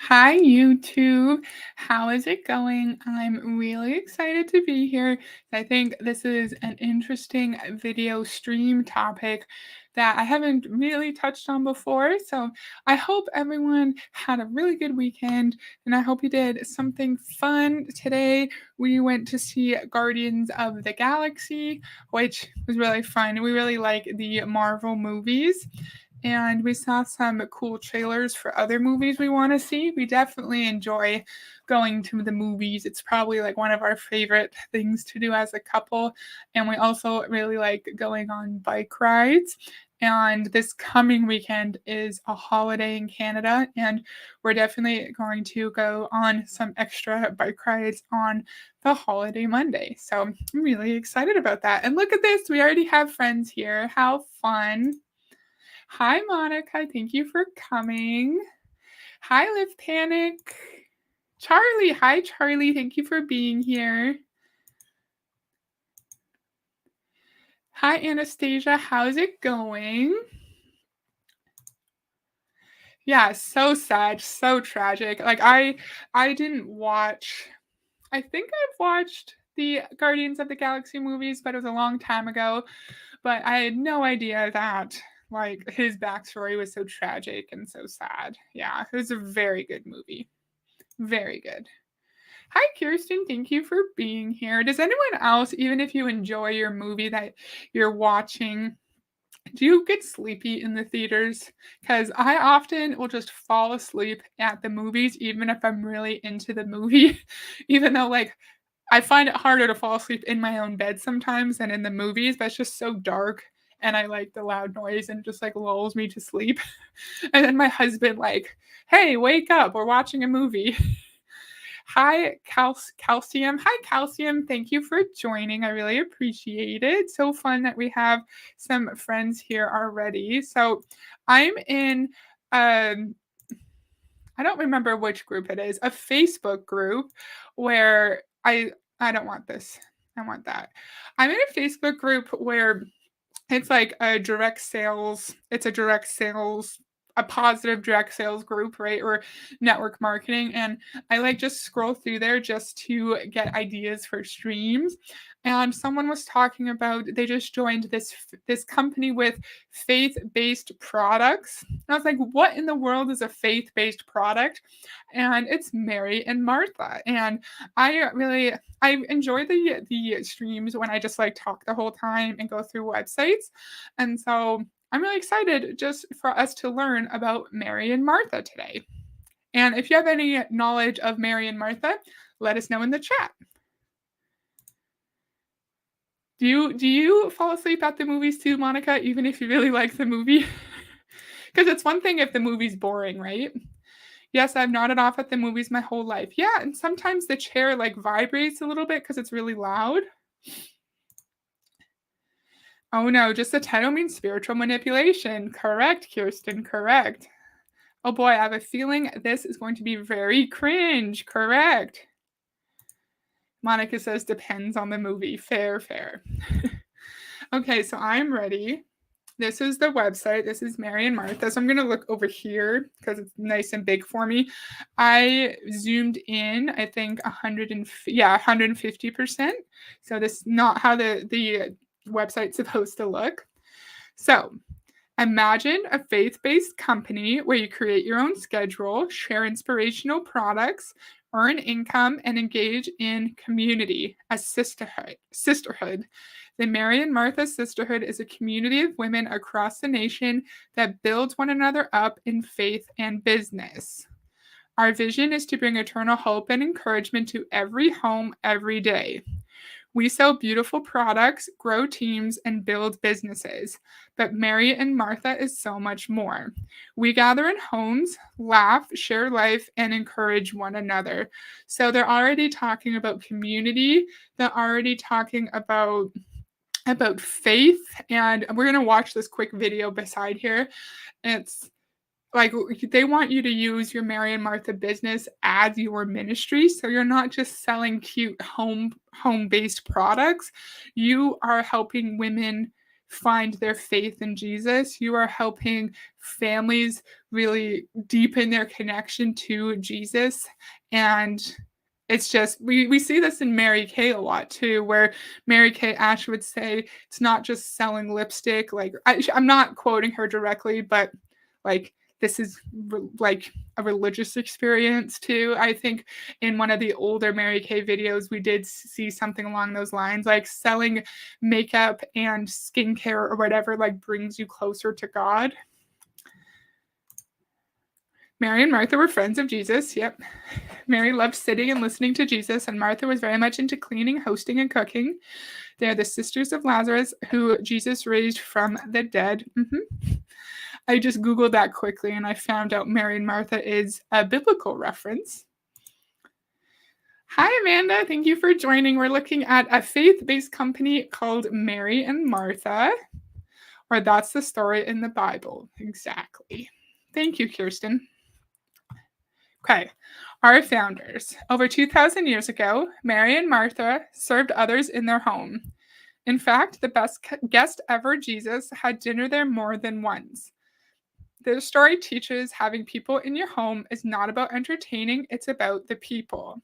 Hi, YouTube. How is it going? I'm really excited to be here. I think this is an interesting video stream topic that I haven't really touched on before. So I hope everyone had a really good weekend and I hope you did something fun today. We went to see Guardians of the Galaxy, which was really fun. We really like the Marvel movies and we saw some cool trailers for other movies we want to see. We definitely enjoy going to the movies. It's probably like one of our favorite things to do as a couple. And we also really like going on bike rides. And this coming weekend is a holiday in Canada, and we're definitely going to go on some extra bike rides on the holiday Monday. So I'm really excited about that. And look at this, we already have friends here. How fun! Hi, Monica. Thank you for coming. Hi, Live Panic. Charlie. Hi, Charlie. Thank you for being here. Hi, Anastasia. How's it going? Yeah, so sad, so tragic. Like I didn't watch. I think I've watched the Guardians of the Galaxy movies, but it was a long time ago. But I had no idea that like his backstory was so tragic and so sad. Yeah, it was a very good movie. Very good. Hi, Kirsten. Thank you for being here. Does anyone else, even if you enjoy your movie that you're watching, do you get sleepy in the theaters? Because I often will just fall asleep at the movies, even if I'm really into the movie, even though, like, I find it harder to fall asleep in my own bed sometimes than in the movies, but it's just so dark. And I like the loud noise and just like lulls me to sleep. And then my husband, like, hey, wake up. We're watching a movie. Hi, Calcium. Hi, Calcium. Thank you for joining. I really appreciate it. So fun that we have some friends here already. So I'm in, um, I don't remember which group it is, a Facebook group where I don't want this. I want that. I'm in a Facebook group where it's like a direct sales, it's a direct sales, a positive direct sales group, right? Or network marketing. And I like just scroll through there just to get ideas for streams. And someone was talking about they just joined this company with faith-based products. And I was like, what in the world is a faith-based product? And it's Mary and Martha. And I enjoy the streams when I just like talk the whole time and go through websites. And so I'm really excited just for us to learn about Mary and Martha today. And if you have any knowledge of Mary and Martha, let us know in the chat. Do you fall asleep at the movies too, Monica, even if you really like the movie? Because it's one thing if the movie's boring, right? Yes, I've nodded off at the movies my whole life. Yeah, and sometimes the chair like vibrates a little bit because it's really loud. Oh no, just the title means spiritual manipulation. Correct, Kirsten, correct. Oh boy, I have a feeling this is going to be very cringe. Correct. Monica says depends on the movie. Fair, fair. Okay, so I'm ready. This is the website. This is Mary and Martha. So I'm going to look over here because it's nice and big for me. I zoomed in, I think 150%. So this is not how the website's supposed to look. So imagine a faith based company where you create your own schedule, share inspirational products, earn income, and engage in community, a sisterhood. Sisterhood. The Mary and Martha Sisterhood is a community of women across the nation that builds one another up in faith and business. Our vision is to bring eternal hope and encouragement to every home every day. We sell beautiful products, grow teams, and build businesses. But Mary and Martha is so much more. We gather in homes, laugh, share life, and encourage one another. So they're already talking about community. They're already talking about faith. And we're going to watch this quick video beside here. It's like they want you to use your Mary and Martha business as your ministry, so you're not just selling cute home based products. You are helping women find their faith in Jesus. You are helping families really deepen their connection to Jesus. And it's just we see this in Mary Kay a lot too, where Mary Kay Ash would say it's not just selling lipstick. Like I'm not quoting her directly, but like this is like a religious experience too. I think in one of the older Mary Kay videos, we did see something along those lines, like selling makeup and skincare or whatever, like brings you closer to God. Mary and Martha were friends of Jesus. Yep. Mary loved sitting and listening to Jesus, and Martha was very much into cleaning, hosting, and cooking. They are the sisters of Lazarus, who Jesus raised from the dead. I just Googled that quickly, and I found out Mary and Martha is a biblical reference. Hi, Amanda. Thank you for joining. We're looking at a faith-based company called Mary and Martha, or that's the story in the Bible. Exactly. Thank you, Kirsten. Okay, our founders. Over 2,000 years ago, Mary and Martha served others in their home. In fact, the best guest ever, Jesus, had dinner there more than once. Their story teaches having people in your home is not about entertaining, it's about the people.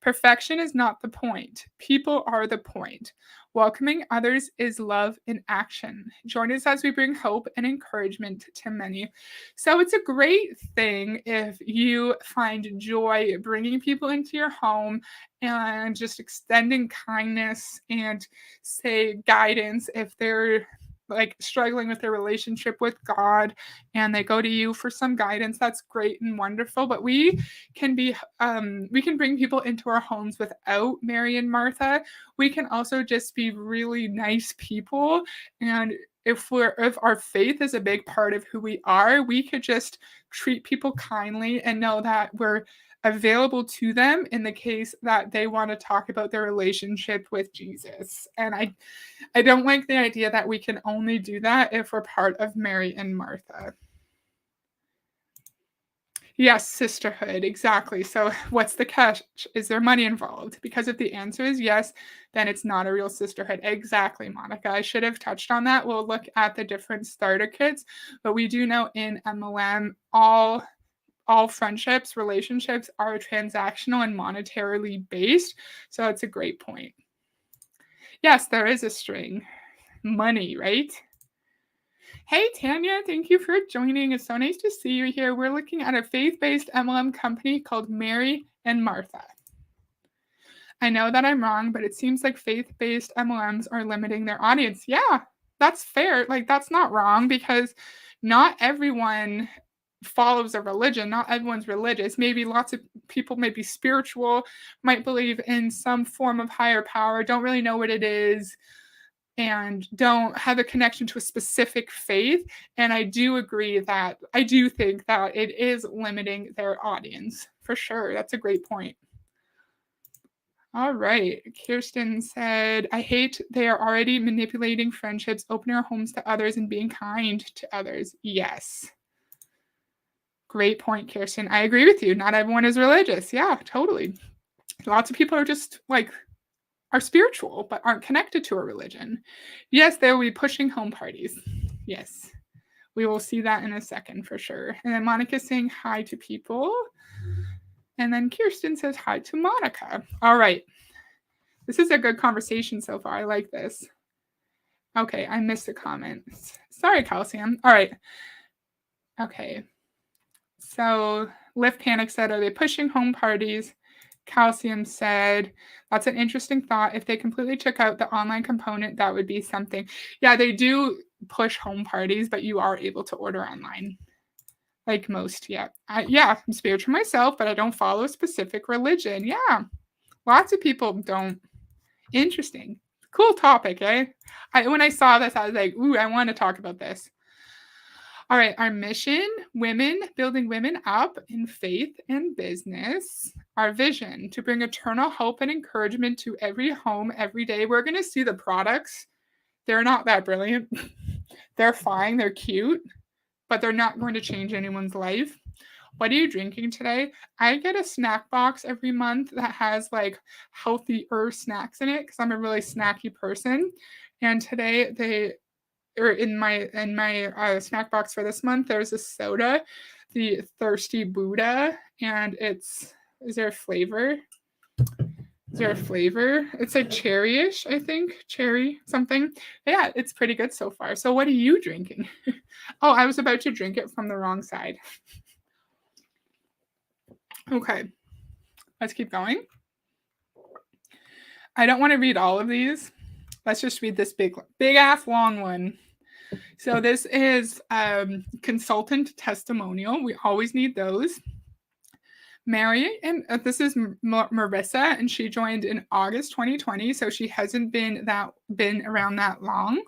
Perfection is not the point. People are the point. Welcoming others is love in action. Join us as we bring hope and encouragement to many. So it's a great thing if you find joy bringing people into your home and just extending kindness and, say, guidance if they're like struggling with their relationship with God and they go to you for some guidance. That's great and wonderful. But we can bring people into our homes without Mary and Martha. We can also just be really nice people. And if our faith is a big part of who we are, we could just treat people kindly and know that we're available to them in the case that they want to talk about their relationship with Jesus. And I don't like the idea that we can only do that if we're part of Mary and Martha. Yes, sisterhood, exactly. So what's the catch? Is there money involved? Because if the answer is yes, then it's not a real sisterhood. Exactly, Monica. I should have touched on that. We'll look at the different starter kits, but we do know in MLM all friendships, relationships are transactional and monetarily based. So it's a great point. Yes, there is a string. Money, right? Hey, Tanya, thank you for joining. It's so nice to see you here. We're looking at a faith-based MLM company called Mary and Martha. I know that I'm wrong, but it seems like faith-based MLMs are limiting their audience. Yeah, that's fair. Like, that's not wrong because not everyone follows a religion. Not everyone's religious. Maybe lots of people might be spiritual, might believe in some form of higher power, don't really know what it is, and don't have a connection to a specific faith. And I do think that it is limiting their audience for sure. That's a great point. All right. Kirsten said, I hate they are already manipulating friendships, opening our homes to others, and being kind to others. Yes. Great point, Kirsten. I agree with you. Not everyone is religious. Yeah, totally. Lots of people are just like, are spiritual, but aren't connected to a religion. Yes, they will be pushing home parties. Yes. We will see that in a second for sure. And then Monica's saying hi to people. And then Kirsten says hi to Monica. All right. This is a good conversation so far. I like this. Okay, I missed a comment. Sorry, Calcium. All right. Okay. So Lift Panic said, are they pushing home parties? Calcium said, that's an interesting thought. If they completely took out the online component, that would be something. Yeah, they do push home parties, but you are able to order online. Like most, yeah. I'm spiritual myself, but I don't follow a specific religion. Yeah, lots of people don't. Interesting. Cool topic, eh? When I saw this, I was like, ooh, I want to talk about this. All right, our mission, building women up in faith and business. Our vision, to bring eternal hope and encouragement to every home every day. We're going to see the products. They're not that brilliant. They're fine, they're cute, but they're not going to change anyone's life. What are you drinking today? I get a snack box every month that has like healthier snacks in it because I'm a really snacky person. And today or in my snack box for this month, there's a soda, the Thirsty Buddha, and is there a flavor? Is there a flavor? It's like cherryish, I think. Cherry something. Yeah, it's pretty good so far. So what are you drinking? Oh, I was about to drink it from the wrong side. Okay, let's keep going. I don't want to read all of these. Let's just read this big ass long one. So this is consultant testimonial. We always need those. Mary, and this is Marissa, and she joined in August 2020, so she hasn't been around that long.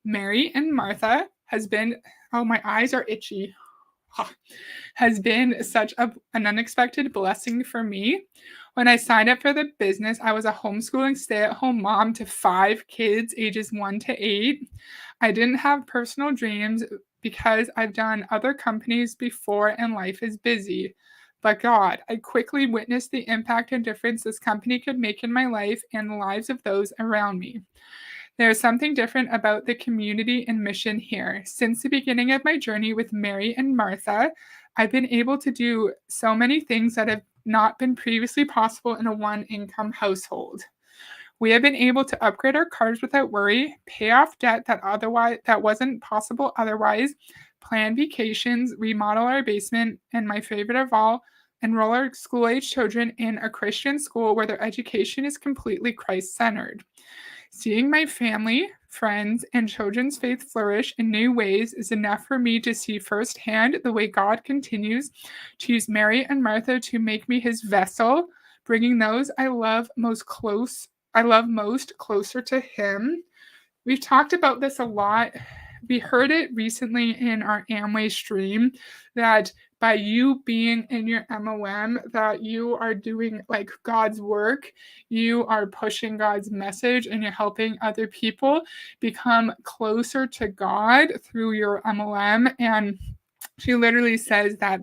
Mary and Martha has been, oh, my eyes are itchy, has been such an unexpected blessing for me. When I signed up for the business, I was a homeschooling stay-at-home mom to 5 kids ages 1 to 8. I didn't have personal dreams because I've done other companies before and life is busy. But God, I quickly witnessed the impact and difference this company could make in my life and the lives of those around me. There's something different about the community and mission here. Since the beginning of my journey with Mary and Martha, I've been able to do so many things that have not been previously possible in a one-income household. We have been able to upgrade our cars without worry, pay off debt that wasn't possible otherwise, plan vacations, remodel our basement, and my favorite of all, enroll our school-age children in a Christian school where their education is completely Christ-centered. Seeing my family, friends, and children's faith flourish in new ways is enough for me to see firsthand the way God continues to use Mary and Martha to make me his vessel, bringing those I love most closer to him. We've talked about this a lot. We heard it recently in our Amway stream that by you being in your MLM, that you are doing like God's work, you are pushing God's message, and you're helping other people become closer to God through your MLM. And she literally says that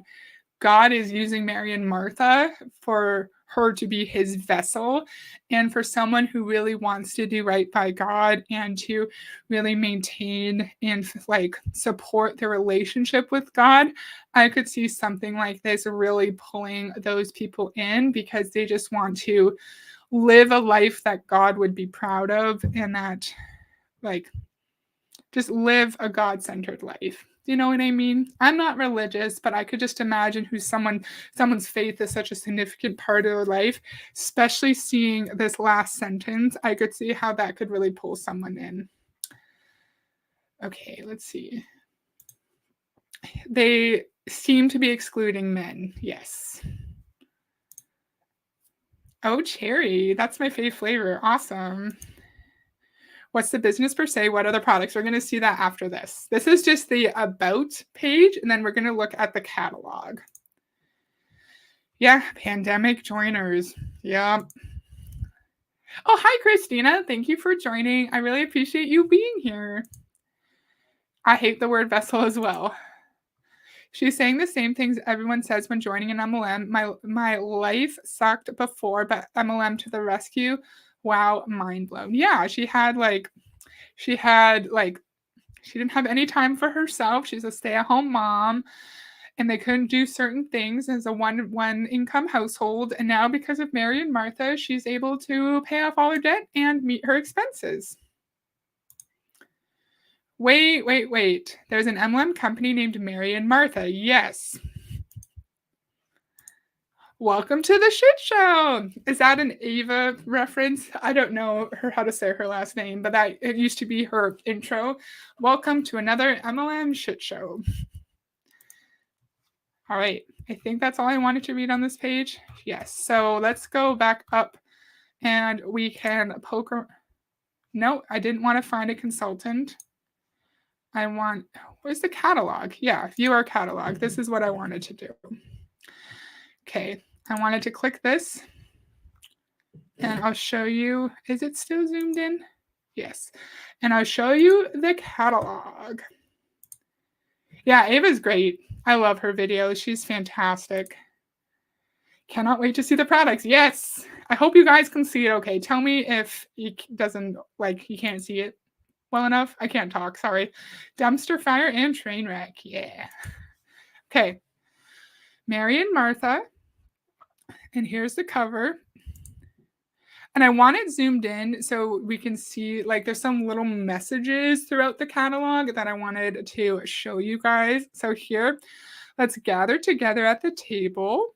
God is using Mary and Martha for her to be his vessel, and for someone who really wants to do right by God and to really maintain and like support their relationship with God. I could see something like this really pulling those people in because they just want to live a life that God would be proud of, and that like just live a God-centered life. You know what I mean? I'm not religious, but I could just imagine someone's faith is such a significant part of their life, especially seeing this last sentence. I could see how that could really pull someone in. Okay, let's see. They seem to be excluding men. Yes. Oh, cherry. That's my fave flavor. Awesome. What's the business per se? What other products? We're going to see that after this. This is just the about page, and then we're going to look at the catalog. Yeah, pandemic joiners. Yeah. Oh, hi, Christina. Thank you for joining. I really appreciate you being here. I hate the word vessel as well. She's saying the same things everyone says when joining an MLM. My life sucked before, but MLM to the rescue. Wow, mind blown. Yeah, she didn't have any time for herself. She's a stay-at-home mom, and they couldn't do certain things as a one income household. And now because of Mary and Martha, she's able to pay off all her debt and meet her expenses. Wait. There's an MLM company named Mary and Martha. Yes. Welcome to the shit show. Is that an Ava reference? I don't know how to say her last name, but it used to be her intro. Welcome to another MLM shit show. All right. I think that's all I wanted to read on this page. Yes. So let's go back up and we can poke. No, I didn't want to find a consultant. Where's the catalog? Yeah, view our catalog. This is what I wanted to do. Okay, I wanted to click this and I'll show you. Is it still zoomed in? Yes. And I'll show you the catalog. Yeah, Ava's great. I love her videos. She's fantastic. Cannot wait to see the products. Yes. I hope you guys can see it okay. Tell me if you can't see it. well enough. I can't talk, sorry. Dumpster fire and train wreck. Yeah. Okay. Mary and Martha. And here's the cover. And I want it zoomed in so we can see, like, there's some little messages throughout the catalog that I wanted to show you guys. So here, let's gather together at the table.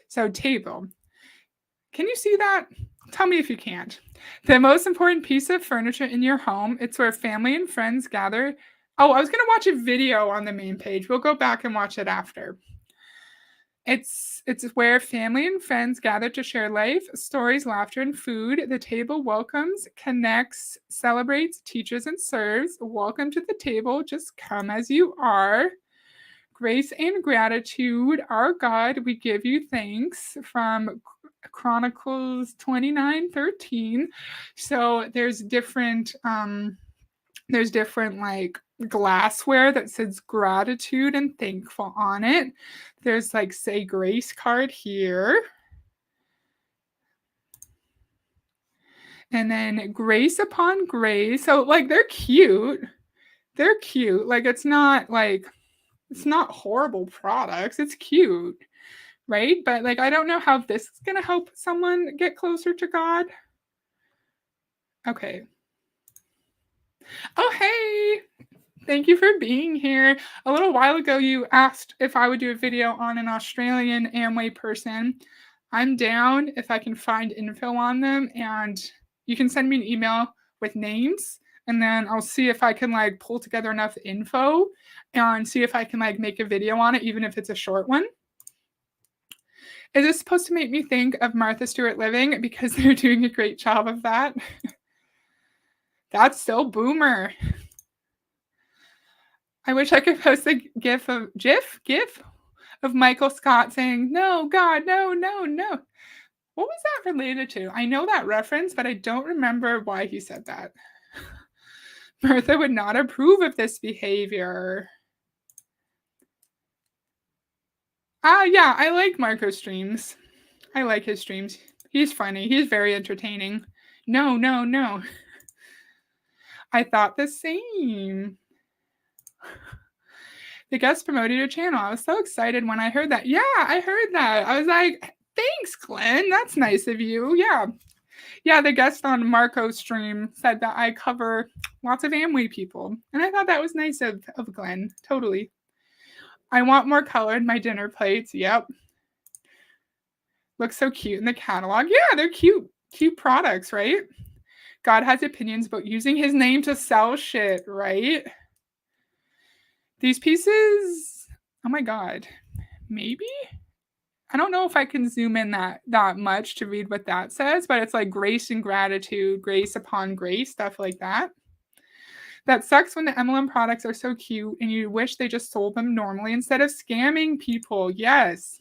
So table. Can you see that? Tell me if you can't. The most important piece of furniture in your home. It's where family and friends gather. Oh, I was going to watch a video on the main page. We'll go back and watch it after. It's where family and friends gather to share life, stories, laughter, and food. The table welcomes, connects, celebrates, teaches, and serves. Welcome to the table. Just come as you are. Grace and gratitude. Our God, we give you thanks, from Chronicles 29:13. So there's different like glassware that says gratitude and thankful on it. There's like say grace card here. And then grace upon grace. So like they're cute. They're cute. Like it's not horrible products. It's cute, right? But like I don't know how this is going to help someone get closer to God. Okay. Oh, hey. Thank you for being here. A little while ago, you asked if I would do a video on an Australian Amway person. I'm down if I can find info on them, and you can send me an email with names, and then I'll see if I can like pull together enough info and see if I can like make a video on it, even if it's a short one. Is this supposed to make me think of Martha Stewart Living because they're doing a great job of that? That's so boomer. I wish I could post a gif of Michael Scott saying, "No, God, no, no, no." What was that related to? I know that reference, but I don't remember why he said that. Martha would not approve of this behavior. Yeah, I like Marco's streams. I like his streams. He's funny. He's very entertaining. No, no, no. I thought the same. The guest promoted your channel. I was so excited when I heard that. Yeah, I heard that. I was like, thanks, Glenn. That's nice of you. Yeah. Yeah, the guest on Marco's stream said that I cover lots of Amway people. And I thought that was nice of Glenn. Totally. I want more color in my dinner plates. Yep. Looks so cute in the catalog. Yeah, they're cute. Cute products, right? God has opinions about using his name to sell shit, right? These pieces, oh my God, maybe? I don't know if I can zoom in that much to read what that says, but it's like grace and gratitude, grace upon grace, stuff like that. That sucks when the MLM products are so cute and you wish they just sold them normally instead of scamming people. Yes.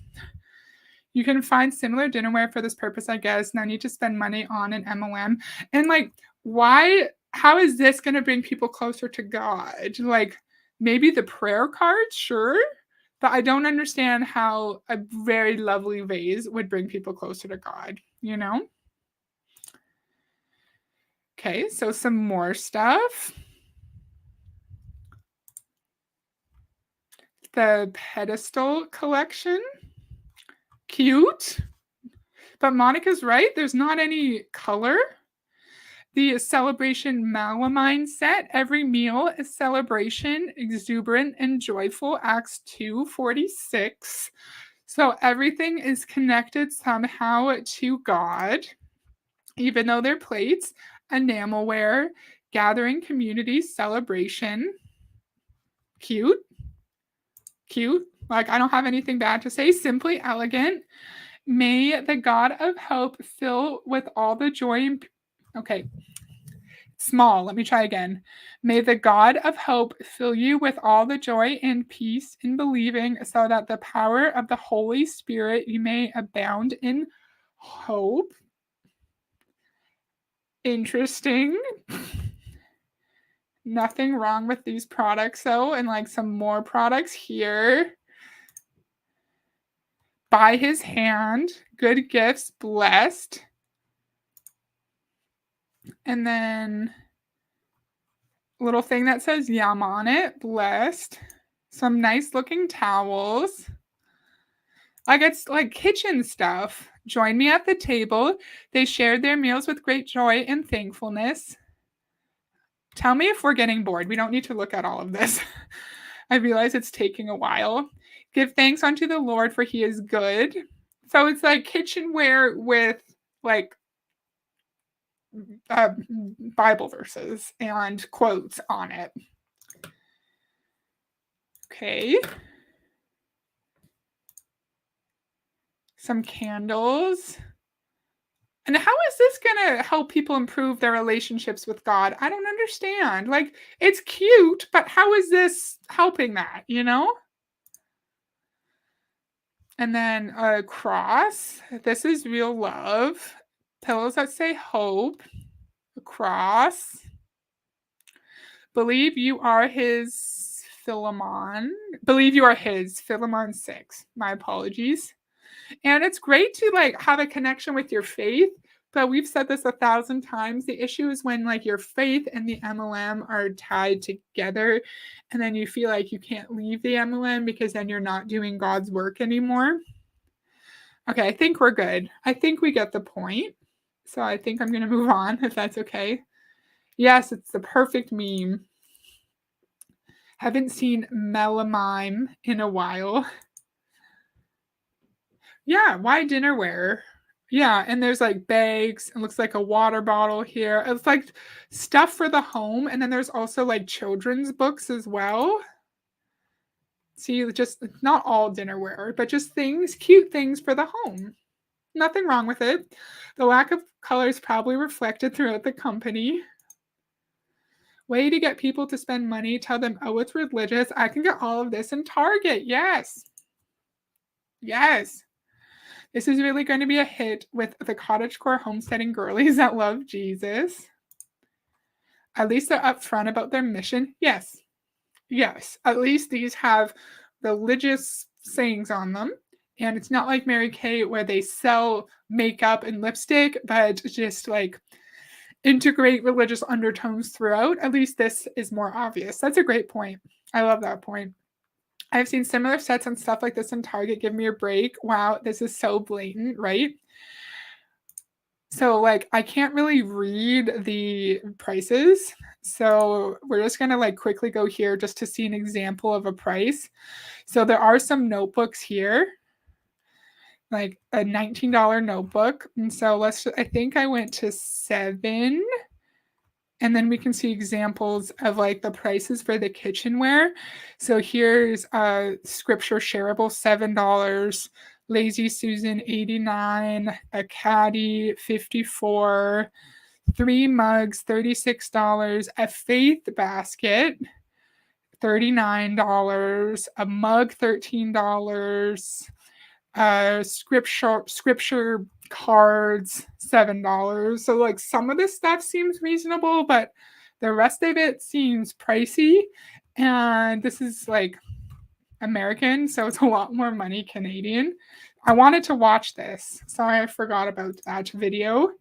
You can find similar dinnerware for this purpose, I guess. No need to spend money on an MLM. And like, how is this going to bring people closer to God? Like, maybe the prayer cards, sure. But I don't understand how a very lovely vase would bring people closer to God, you know? Okay, so some more stuff. The pedestal collection. Cute. But Monica's right. There's not any color. The celebration Malamine set. Every meal is celebration, exuberant and joyful. Acts 2:46. So everything is connected somehow to God, even though they're plates, enamelware, gathering community celebration. Cute. Cute. Like, I don't have anything bad to say. Simply elegant. May the God of hope fill with all the joy and... Okay. Small. Let me try again. May the God of hope fill you with all the joy and peace in believing, so that the power of the Holy Spirit you may abound in hope. Interesting. Nothing wrong with these products, though. And like some more products here. By his hand, good gifts, blessed. And then little thing that says yum on it, blessed. Some nice looking towels. Like it's like kitchen stuff. Join me at the table. They shared their meals with great joy and thankfulness. Tell me if we're getting bored. We don't need to look at all of this. I realize it's taking a while. Give thanks unto the Lord, for he is good. So it's like kitchenware with like uh, Bible verses and quotes on it. Okay. Some candles. And how is this going to help people improve their relationships with God? I don't understand. Like, it's cute, but how is this helping that, you know? And then a cross. This is real love. Pillows that say hope. A cross. Believe you are his Philemon. Believe you are his Philemon 6. My apologies. And it's great to like have a connection with your faith, but we've said this 1,000 times. The issue is when like your faith and the MLM are tied together, and then you feel like you can't leave the MLM because then you're not doing God's work anymore. Okay, I think we're good. I think we get the point. So I think I'm going to move on if that's okay. Yes, it's the perfect meme. Haven't seen Melamime in a while. Yeah, why dinnerware? Yeah, and there's like bags. It looks like a water bottle here. It's like stuff for the home, and then there's also like children's books as well. See, just not all dinnerware, but just things, cute things for the home. Nothing wrong with it. The lack of color is probably reflected throughout the company. Way to get people to spend money. Tell them, oh, it's religious. I can get all of this in Target. Yes. Yes. This is really going to be a hit with the cottagecore homesteading girlies that love Jesus. At least they're upfront about their mission. Yes. Yes. At least these have religious sayings on them. And it's not like Mary Kay where they sell makeup and lipstick, but just like integrate religious undertones throughout. At least this is more obvious. That's a great point. I love that point. I've seen similar sets and stuff like this in Target. Give me a break. Wow, this is so blatant, right? So like I can't really read the prices. So we're just going to like quickly go here just to see an example of a price. So there are some notebooks here. Like a $19 notebook. And so I think I went to 7. And then we can see examples of like the prices for the kitchenware. So here's Scripture Shareable, $7, Lazy Susan, 89, a caddy, 54, 3 mugs, $36, a faith basket, $39, a mug, $13, scripture cards, $7. So like some of this stuff seems reasonable, but the rest of it seems pricey. And this is like American, so it's a lot more money Canadian. I wanted to watch this. Sorry, I forgot about that video.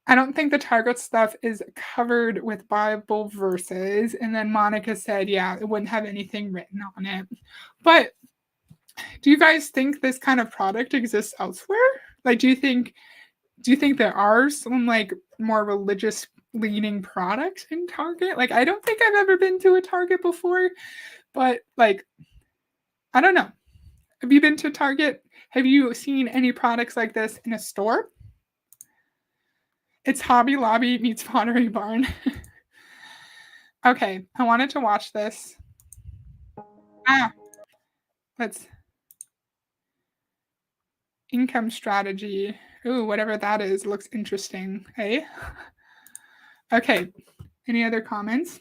I don't think the Target stuff is covered with Bible verses. And then Monica said, yeah, it wouldn't have anything written on it. But do you guys think this kind of product exists elsewhere? Like, do you think there are some like more religious leaning products in Target? Like, I don't think I've ever been to a Target before, but like, I don't know. Have you been to Target? Have you seen any products like this in a store? It's Hobby Lobby meets Pottery Barn. Okay, I wanted to watch this. Let's income strategy. Ooh, whatever that is, looks interesting. Hey. Okay. Any other comments?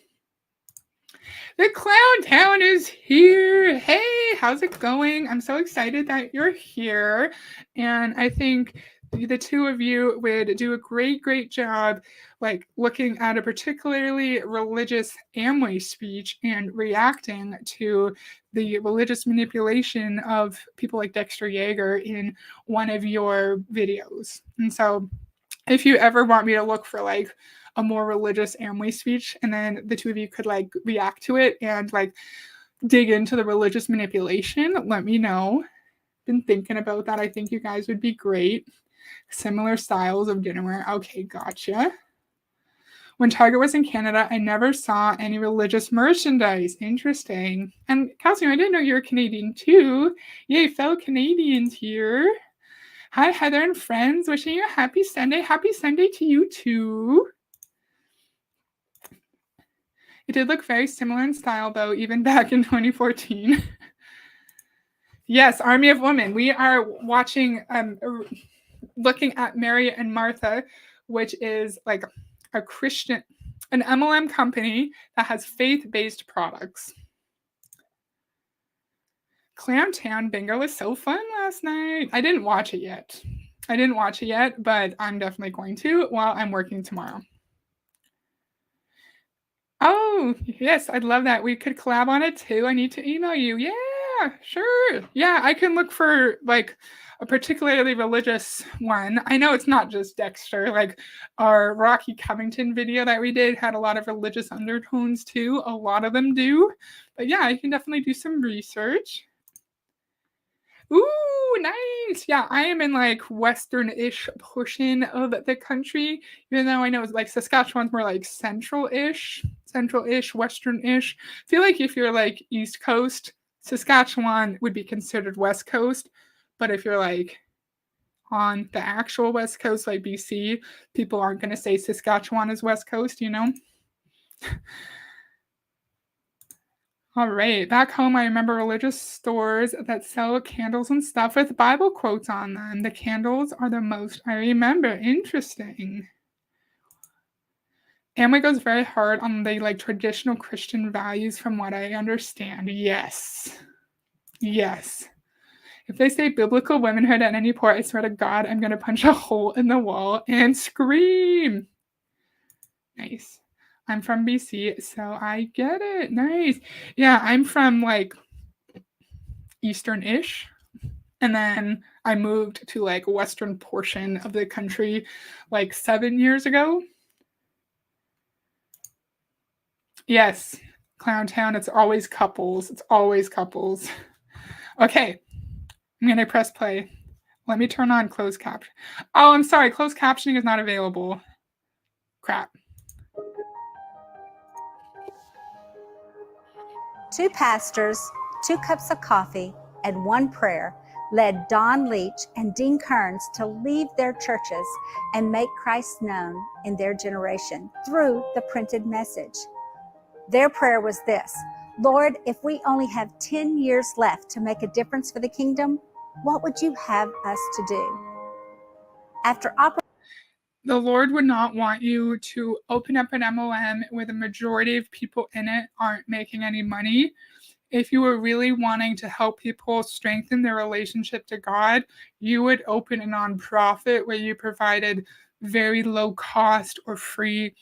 The Clown Town is here. Hey, how's it going? I'm so excited that you're here. And I think the two of you would do a great job like looking at a particularly religious Amway speech and reacting to the religious manipulation of people like Dexter Yager in one of your videos. And so if you ever want me to look for like a more religious Amway speech, and then the two of you could like react to it and like dig into the religious manipulation, let me know. Been thinking about that. I think you guys would be great. Similar styles of dinnerware. Okay, gotcha. When Target was in Canada, I never saw any religious merchandise. Interesting. And Calcium, I didn't know you were Canadian too. Yay, fellow Canadians here. Hi, Heather and friends. Wishing you a happy Sunday. Happy Sunday to you too. It did look very similar in style, though, even back in 2014. Yes, Army of Women. We are watching, looking at Mary and Martha, which is like a Christian, an MLM company that has faith-based products. Clamtown Bingo was so fun last night. I didn't watch it yet. But I'm definitely going to while I'm working tomorrow. Oh, yes, I'd love that. We could collab on it too. I need to email you. Yeah, sure. Yeah, I can look for like a particularly religious one. I know it's not just Dexter. Like our Rocky Covington video that we did had a lot of religious undertones too. A lot of them do. But yeah, I can definitely do some research. Ooh, nice. Yeah, I am in like western-ish portion of the country, even though I know it's like Saskatchewan's more like central-ish, western-ish. I feel like if you're like East Coast, Saskatchewan would be considered West Coast, but if you're like on the actual West Coast, like BC, people aren't going to say Saskatchewan is West Coast, you know? All right. Back home, I remember religious stores that sell candles and stuff with Bible quotes on them. The candles are the most I remember. Interesting. Amway goes very hard on the like traditional Christian values from what I understand. Yes. Yes. If they say biblical womanhood at any point, I swear to God, I'm going to punch a hole in the wall and scream. Nice. I'm from BC, so I get it. Nice. Yeah, I'm from like Eastern-ish. And then I moved to like western portion of the country like 7 years ago. Yes, Clowntown, it's always couples. Okay, I'm going to press play. Let me turn on closed caption. Oh, I'm sorry, closed captioning is not available. Crap. Two pastors, 2 cups of coffee, and 1 prayer led Don Leach and Dean Kearns to leave their churches and make Christ known in their generation through the printed message. Their prayer was this: Lord, if we only have 10 years left to make a difference for the kingdom, what would you have us to do? The Lord would not want you to open up an MLM where the majority of people in it aren't making any money. If you were really wanting to help people strengthen their relationship to God, you would open a nonprofit where you provided very low cost or free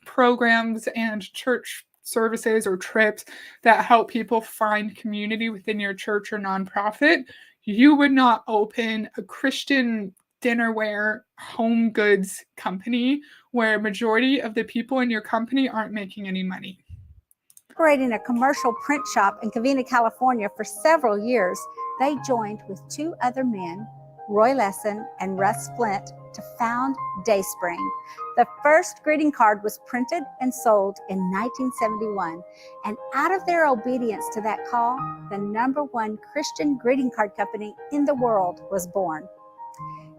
programs and church services or trips that help people find community within your church or nonprofit. You would not open a Christian dinnerware home goods company where majority of the people in your company aren't making any money. Operating a commercial print shop in Covina, California for several years, they joined with 2 other men, Roy Lesson and Russ Flint, to found Dayspring. The first greeting card was printed and sold in 1971, and out of their obedience to that call, the #1 Christian greeting card company in the world was born.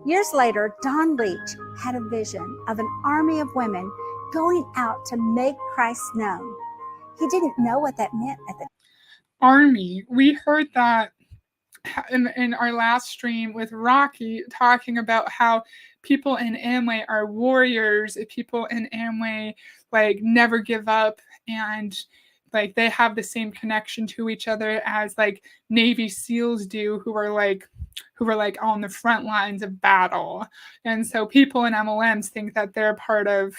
Years later, Don Leach had a vision of an army of women going out to make Christ known. He didn't know what that meant at the army. We heard that in our last stream with Rocky, talking about how people in Amway are warriors. People in Amway like never give up, and like they have the same connection to each other as like Navy SEALs do, who are like on the front lines of battle. And so people in MLMs think that they're part of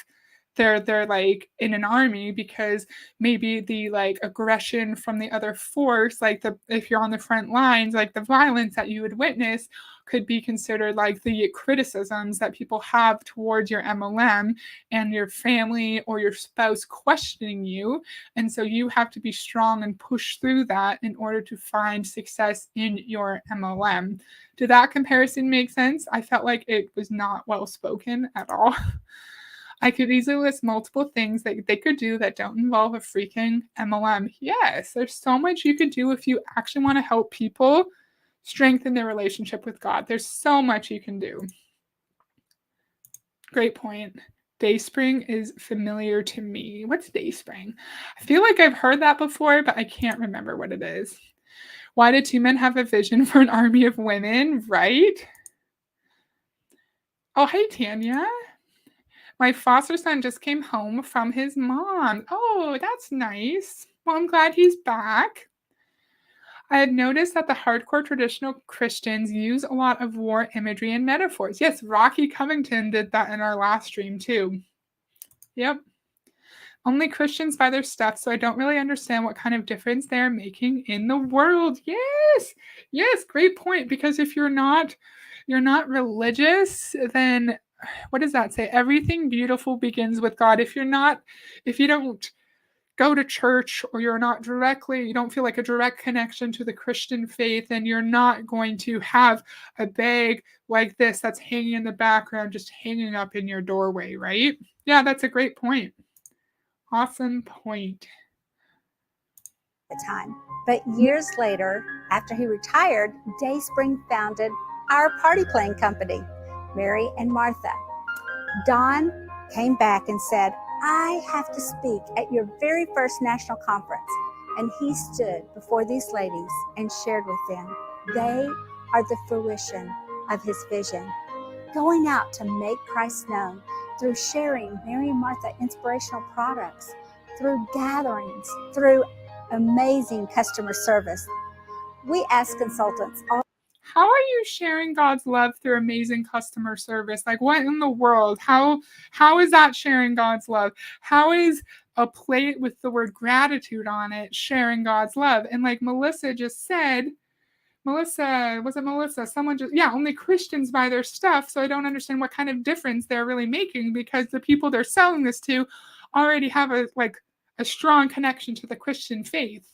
they're like in an army because maybe the like aggression from the other force, like the if you're on the front lines, like the violence that you would witness could be considered like the criticisms that people have towards your MLM and your family or your spouse questioning you. And so you have to be strong and push through that in order to find success in your MLM. Did that comparison make sense? I felt like it was not well spoken at all. I could easily list multiple things that they could do that don't involve a freaking MLM. Yes, there's so much you could do if you actually want to help people strengthen their relationship with God. There's so much you can do. Great point. Dayspring is familiar to me. What's Dayspring? I feel like I've heard that before, but I can't remember what it is. Why did two men have a vision for an army of women? Right? Oh, hey, Tanya. My foster son just came home from his mom. Oh, that's nice. Well, I'm glad he's back. I had noticed that the hardcore traditional Christians use a lot of war imagery and metaphors. Yes, Rocky Covington did that in our last stream too. Yep. Only Christians buy their stuff, so I don't really understand what kind of difference they're making in the world. Yes. Yes, great point. Because if you're not religious, then what does that say? Everything beautiful begins with God. If you don't go to church or you don't feel like a direct connection to the Christian faith, and you're not going to have a bag like this that's hanging in the background, just hanging up in your doorway, right? Yeah, that's a great point. Awesome point. The time. But years later, after he retired, Dayspring founded our party playing company, Mary and Martha. Don came back and said, I have to speak at your very first national conference. And he stood before these ladies and shared with them. They are the fruition of his vision, going out to make Christ known through sharing Mary and Martha inspirational products, through gatherings, through amazing customer service. We ask consultants all. How are you sharing God's love through amazing customer service? Like, what in the world? How is that sharing God's love? How is a plate with the word gratitude on it sharing God's love? And like Melissa just said, was it Melissa? Someone just, yeah, only Christians buy their stuff. So I don't understand what kind of difference they're really making, because the people they're selling this to already have a strong connection to the Christian faith.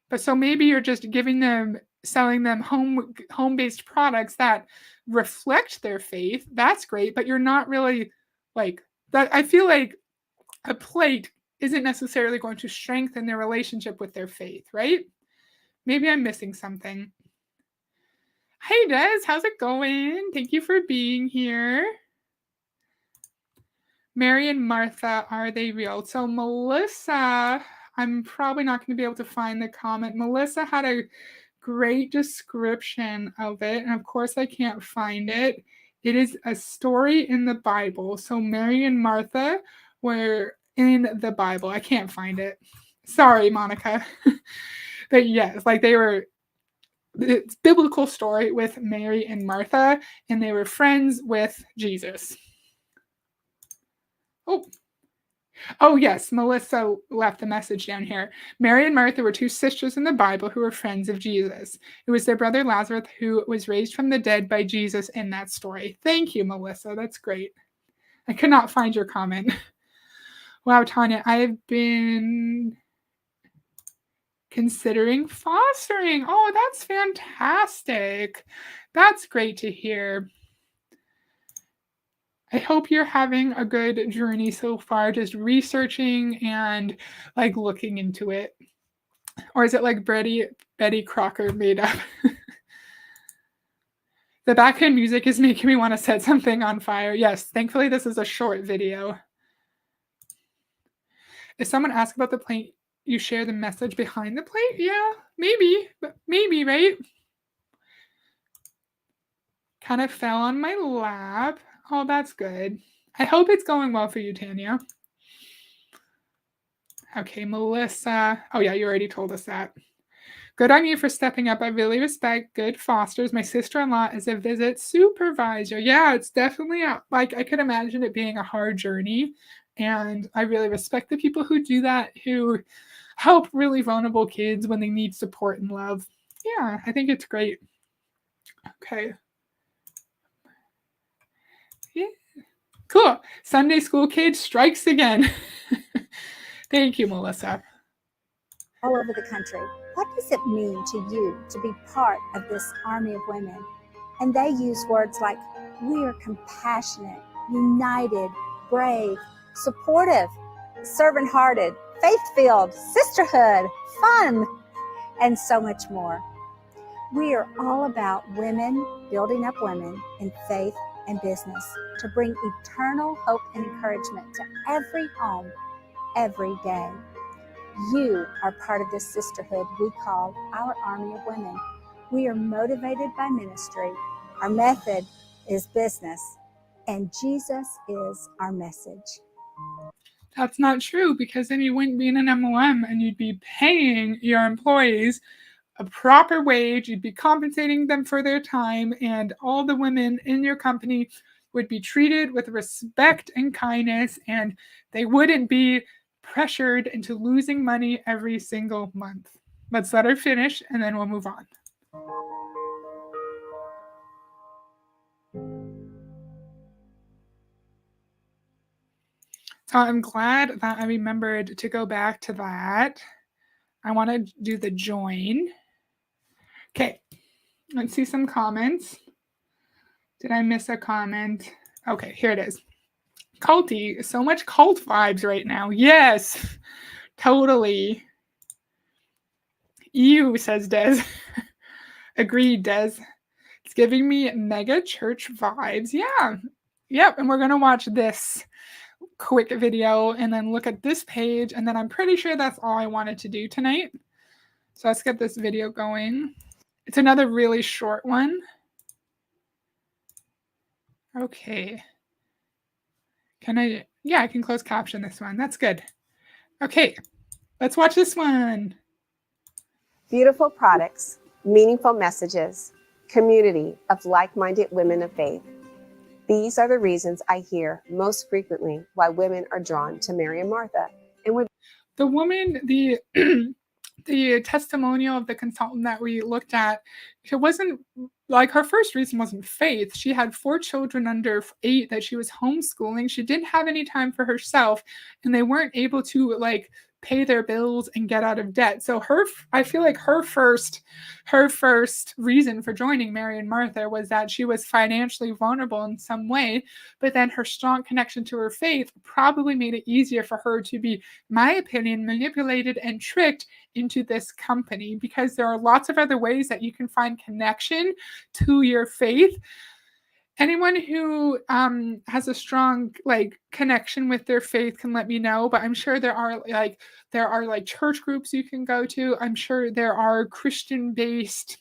But so maybe you're just selling them home-based products that reflect their faith. That's great, but you're not really like that. I feel like a plate isn't necessarily going to strengthen their relationship with their faith, right? Maybe I'm missing something. Hey, Des, how's it going? Thank you for being here. Mary and Martha, are they real? So Melissa, I'm probably not going to be able to find the comment. Melissa had a great description of it, and of course I can't find it. It is a story in the Bible. So Mary and Martha were in the Bible. I can't find it. Sorry, Monica. But yes, like it's biblical story with Mary and Martha, and they were friends with Jesus. Oh yes, Melissa left a message down here. Mary and Martha were two sisters in the Bible who were friends of Jesus. It was their brother Lazarus who was raised from the dead by Jesus in that story. Thank you, Melissa. That's great. I could not find your comment. Wow, Tanya, I have been considering fostering. Oh, that's fantastic. That's great to hear. I hope you're having a good journey so far, just researching and like looking into it. Or is it like Betty Crocker made up? The background music is making me want to set something on fire. Yes, thankfully this is a short video. If someone asks about the plate, you share the message behind the plate? Yeah, maybe, right? Kind of fell on my lap. Oh, that's good. I hope it's going well for you, Tanya. Okay, Melissa. Oh yeah, you already told us that. Good on you for stepping up. I really respect good fosters. My sister-in-law is a visit supervisor. Yeah, it's definitely I could imagine it being a hard journey. And I really respect the people who do that, who help really vulnerable kids when they need support and love. Yeah, I think it's great. Okay. Yeah. Cool. Sunday school kid strikes again. Thank you, Melissa. All over the country. What does it mean to you to be part of this army of women? And they use words like, we are compassionate, united, brave, supportive, servant-hearted, faith-filled, sisterhood, fun, and so much more. We are all about women building up women in faith and business to bring eternal hope and encouragement to every home, every day. You are part of this sisterhood we call our Army of Women. We are motivated by ministry. Our method is business, and Jesus is our message. That's not true, because then you wouldn't be in an MLM and you'd be paying your employees a proper wage, you'd be compensating them for their time, and all the women in your company would be treated with respect and kindness, and they wouldn't be pressured into losing money every single month. Let's let her finish and then we'll move on. So I'm glad that I remembered to go back to that. I want to do the join. Okay, let's see some comments. Did I miss a comment? Okay, here it is. Culty, so much cult vibes right now. Yes, totally. Ew, says Des. Agreed, Des. It's giving me mega church vibes. Yeah. Yep, and we're going to watch this quick video and then look at this page, and then I'm pretty sure that's all I wanted to do tonight. So let's get this video going. It's another really short one. Okay. I can close caption this one. That's good. Okay, let's watch this one. Beautiful products, meaningful messages, community of like-minded women of faith. These are the reasons I hear most frequently why women are drawn to Mary and Martha. And with the woman, the the testimonial of the consultant that we looked at, it wasn't like her first reason wasn't faith. She had 4 children under 8 that she was homeschooling. She didn't have any time for herself, and they weren't able to pay their bills and get out of debt. So I feel like her first reason for joining Mary and Martha was that she was financially vulnerable in some way, but then her strong connection to her faith probably made it easier for her to be, my opinion, manipulated and tricked into this company, because there are lots of other ways that you can find connection to your faith. Anyone who has a strong connection with their faith can let me know, but I'm sure there are church groups you can go to. I'm sure there are Christian-based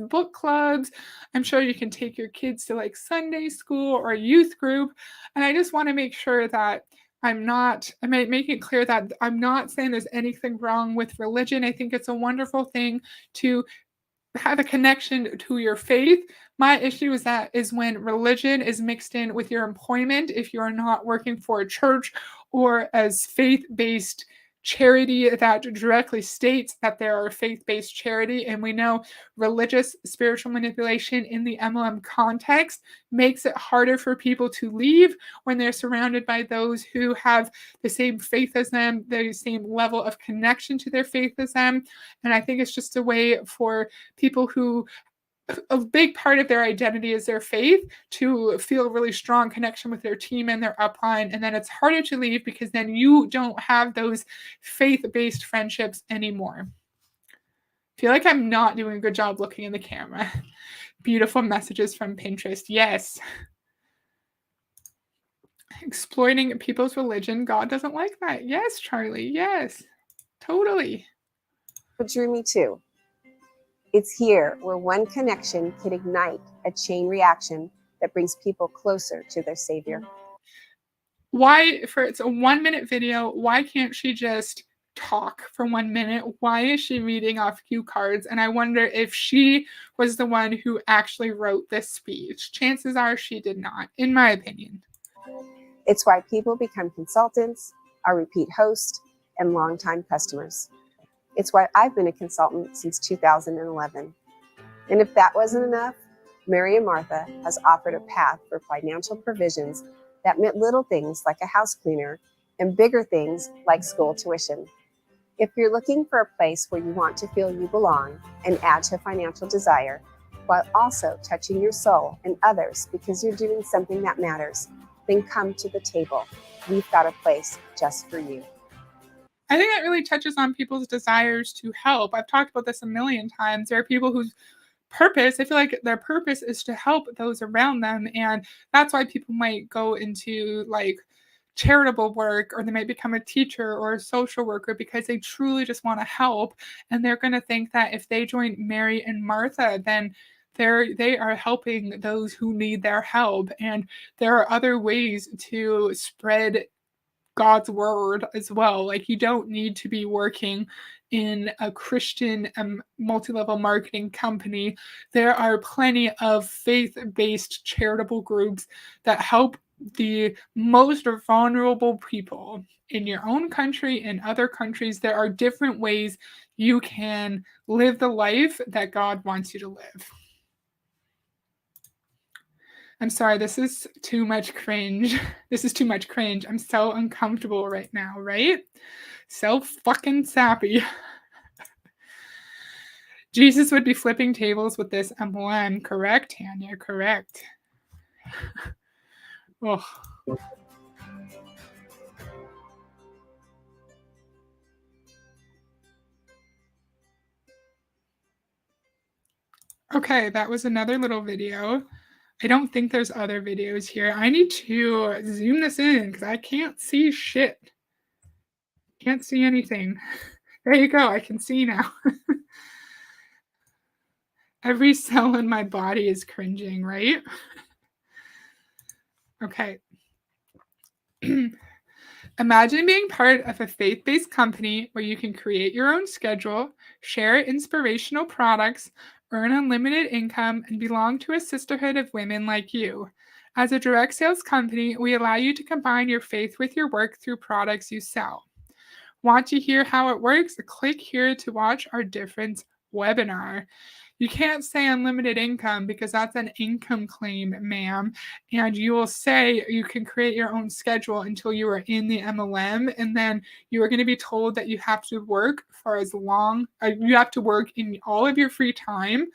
book clubs. I'm sure you can take your kids to Sunday school or youth group. And I just want to make sure that I make it clear that I'm not saying there's anything wrong with religion. I think it's a wonderful thing to have a connection to your faith. My issue is when religion is mixed in with your employment, if you're not working for a church or as faith-based charity that directly states that there are faith-based charity. And we know religious spiritual manipulation in the MLM context makes it harder for people to leave when they're surrounded by those who have the same faith as them, the same level of connection to their faith as them. And I think it's just a way for people who a big part of their identity is their faith to feel a really strong connection with their team and their upline. And then it's harder to leave because then you don't have those faith-based friendships anymore. I feel like I'm not doing a good job looking in the camera. Beautiful messages from Pinterest. Yes. Exploiting people's religion. God doesn't like that. Yes, Charlie. Yes. Totally. what drew me too. It's here where one connection can ignite a chain reaction that brings people closer to their Savior. It's a 1-minute video, why can't she just talk for 1 minute? Why is she reading off cue cards? And I wonder if she was the one who actually wrote this speech. Chances are she did not, in my opinion. It's why people become consultants, are repeat hosts, and longtime customers. It's why I've been a consultant since 2011. And if that wasn't enough, Mary and Martha has offered a path for financial provisions that meant little things like a house cleaner and bigger things like school tuition. If you're looking for a place where you want to feel you belong and add to financial desire, while also touching your soul and others because you're doing something that matters, then come to the table. We've got a place just for you. I think that really touches on people's desires to help. I've talked about this a million times. There are people whose purpose, I feel like their purpose is to help those around them. And that's why people might go into like charitable work, or they might become a teacher or a social worker because they truly just want to help. And they're going to think that if they join Mary and Martha, then they are helping those who need their help. And there are other ways to spread God's word as well. Like, you don't need to be working in a Christian multi-level marketing company. There are plenty of faith-based charitable groups that help the most vulnerable people in your own country and other countries. There are different ways you can live the life that God wants you to live. I'm sorry, this is too much cringe. This is too much cringe. I'm so uncomfortable right now, right? So fucking sappy. Jesus would be flipping tables with this MLM. Correct, Tanya? Correct. Oh. Okay, that was another little video. I don't think there's other videos here. I need to zoom this in because I can't see shit. Can't see anything. There you go. I can see now. Every cell in my body is cringing, right? Okay. Imagine being part of a faith-based company where you can create your own schedule, share inspirational products, earn unlimited income, and belong to a sisterhood of women like you. As a direct sales company, we allow you to combine your faith with your work through products you sell. Want to hear how it works? Click here to watch our difference webinar. You can't say unlimited income because that's an income claim, ma'am. And you will say you can create your own schedule until you are in the MLM. And then you are going to be told that you have to work for as long, you have to work in all of your free time.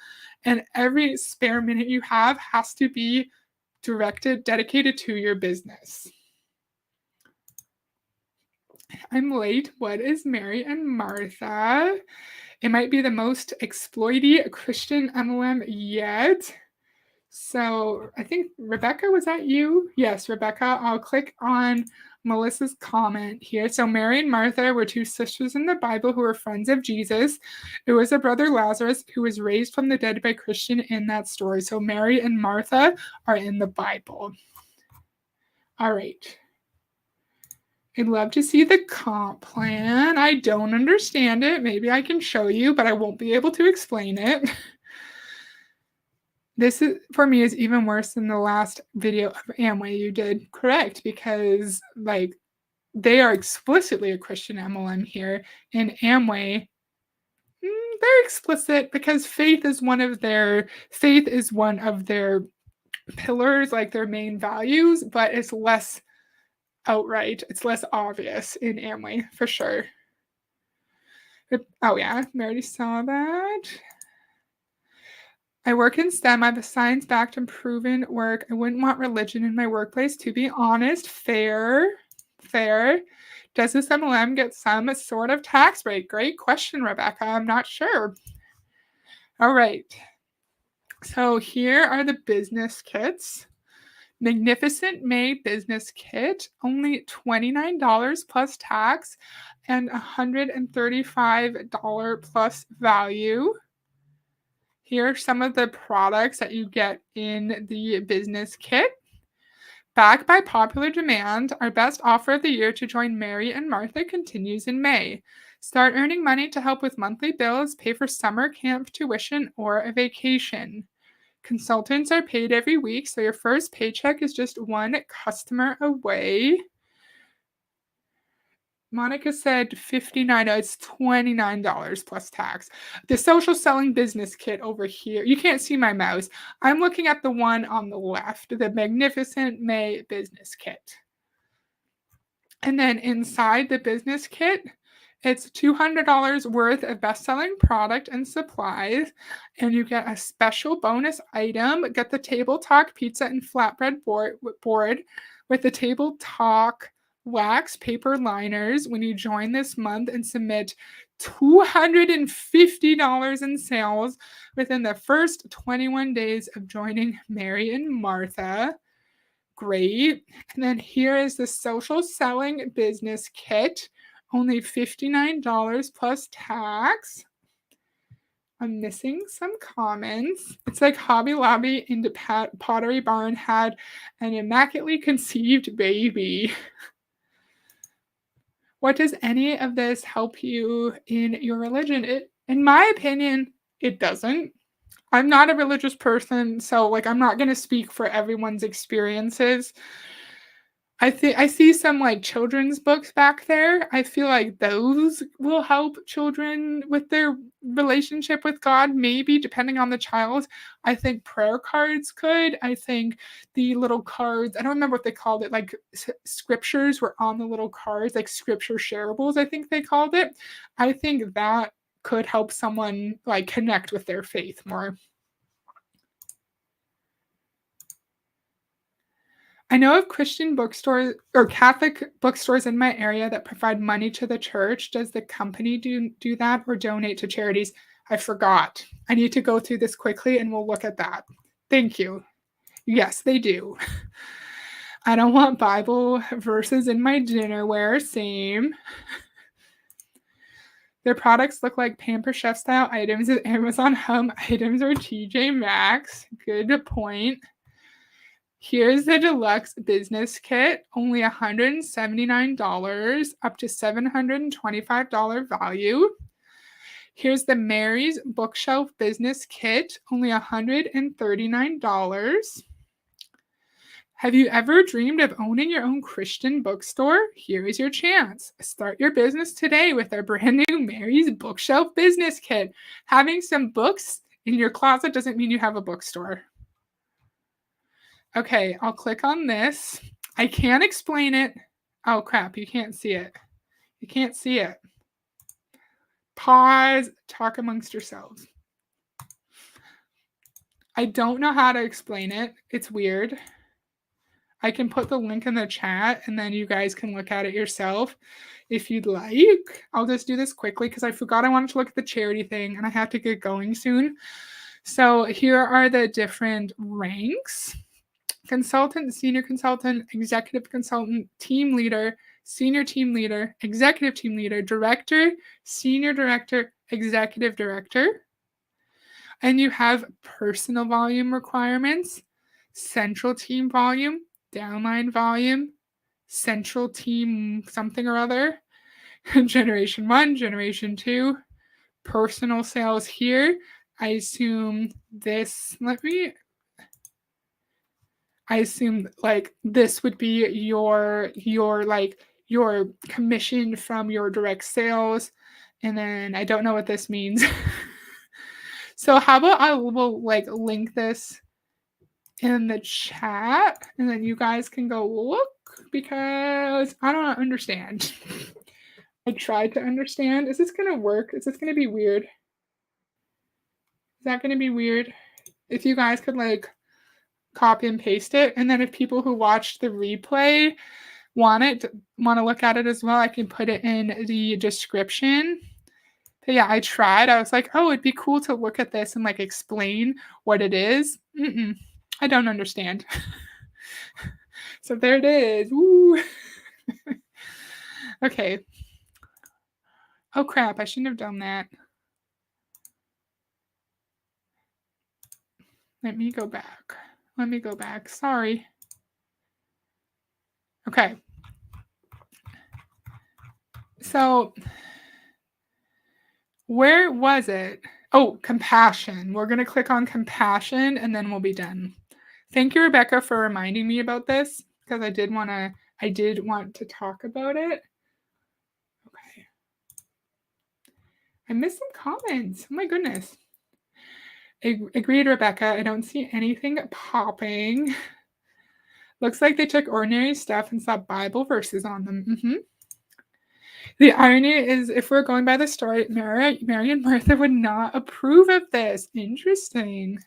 And every spare minute you have has to be dedicated to your business. I'm late. What is Mary and Martha? It might be the most exploity Christian MLM yet. So I think, Rebecca, was that you? Yes, Rebecca. I'll click on Melissa's comment here. So Mary and Martha were two sisters in the Bible who were friends of Jesus. It was a brother, Lazarus, who was raised from the dead by Christian in that story. So Mary and Martha are in the Bible. All right. I'd love to see the comp plan. I don't understand it. Maybe I can show you, but I won't be able to explain it. This is, for me, is even worse than the last video of Amway you did. Correct, because like they are explicitly a Christian MLM here. In Amway, they're explicit because faith is one of their pillars, like their main values, but it's less outright. It's less obvious in Amway, for sure. Oh yeah, I already saw that. I work in STEM. I have a science-backed and proven work. I wouldn't want religion in my workplace, to be honest. Fair. Does this MLM get some sort of tax break? Great question, Rebecca. I'm not sure. All right. So here are the business kits. Magnificent May business kit, only $29 plus tax and $135 plus value. Here are some of the products that you get in the business kit. Backed by popular demand, our best offer of the year to join Mary and Martha continues in May. Start earning money to help with monthly bills, pay for summer camp tuition, or a vacation. Consultants are paid every week, so your first paycheck is just one customer away. Monica said $59. No, it's $29 plus tax. The social selling business kit over here. You can't see my mouse. I'm looking at the one on the left, the Magnificent May business kit. And then inside the business kit, it's $200 worth of best-selling product and supplies, and you get a special bonus item. Get the Table Talk pizza and flatbread board with the Table Talk wax paper liners when you join this month and submit $250 in sales within the first 21 days of joining Mary and Martha. Great. And then here is the social selling business kit, only $59 plus tax. I'm missing some comments. It's like Hobby Lobby and Pottery Barn had an immaculately conceived baby. What does any of this help you in your religion? In my opinion, it doesn't. I'm not a religious person, so like I'm not going to speak for everyone's experiences. I see some like children's books back there. I feel like those will help children with their relationship with God, maybe depending on the child. I think prayer cards could. I think the little cards, I don't remember what they called it, like scriptures were on the little cards, like scripture shareables, I think they called it. I think that could help someone like connect with their faith more. I know of Christian bookstores or Catholic bookstores in my area that provide money to the church. Does the company do that or donate to charities? I forgot. I need to go through this quickly and we'll look at that. Thank you. Yes, they do. I don't want Bible verses in my dinnerware. Same. Their products look like Pamper Chef style items at Amazon Home items or TJ Maxx. Good point. Here's the deluxe business kit, only $179, up to $725 value. Here's the Mary's Bookshelf business kit, only $139. Have you ever dreamed of owning your own Christian bookstore? Here is your chance. Start your business today with our brand new Mary's Bookshelf business kit. Having some books in your closet doesn't mean you have a bookstore. Okay, I'll click on this. I can't explain it. Oh crap, you can't see it. You can't see it. Pause, talk amongst yourselves. I don't know how to explain it. It's weird. I can put the link in the chat and then you guys can look at it yourself if you'd like. I'll just do this quickly because I forgot I wanted to look at the charity thing and I have to get going soon. So here are the different ranks. Consultant, senior consultant, executive consultant, team leader, senior team leader, executive team leader, director, senior director, executive director. And you have personal volume requirements, central team volume, downline volume, central team something or other, generation 1, generation 2, personal sales here. I assume this, I assume like this would be your commission from your direct sales. And then I don't know what this means. So how about I will like link this in the chat and then you guys can go look because I don't understand. I tried to understand. Is this going to work? Is this going to be weird? Is that going to be weird? If you guys could like copy and paste it. And then if people who watched the replay want to look at it as well, I can put it in the description. But yeah, I tried. I was like, oh, it'd be cool to look at this and like explain what it is. I don't understand. So there it is. Woo. Okay. Oh crap, I shouldn't have done that. Let me go back. Sorry. Okay. So where was it? Oh, compassion. We're going to click on compassion and then we'll be done. Thank you, Rebecca, for reminding me about this because I did want to talk about it. Okay. I missed some comments. Oh my goodness. Agreed, Rebecca. I don't see anything popping. Looks like they took ordinary stuff and slapped Bible verses on them. The irony is, if we're going by the story, Mary and Martha would not approve of this. Interesting.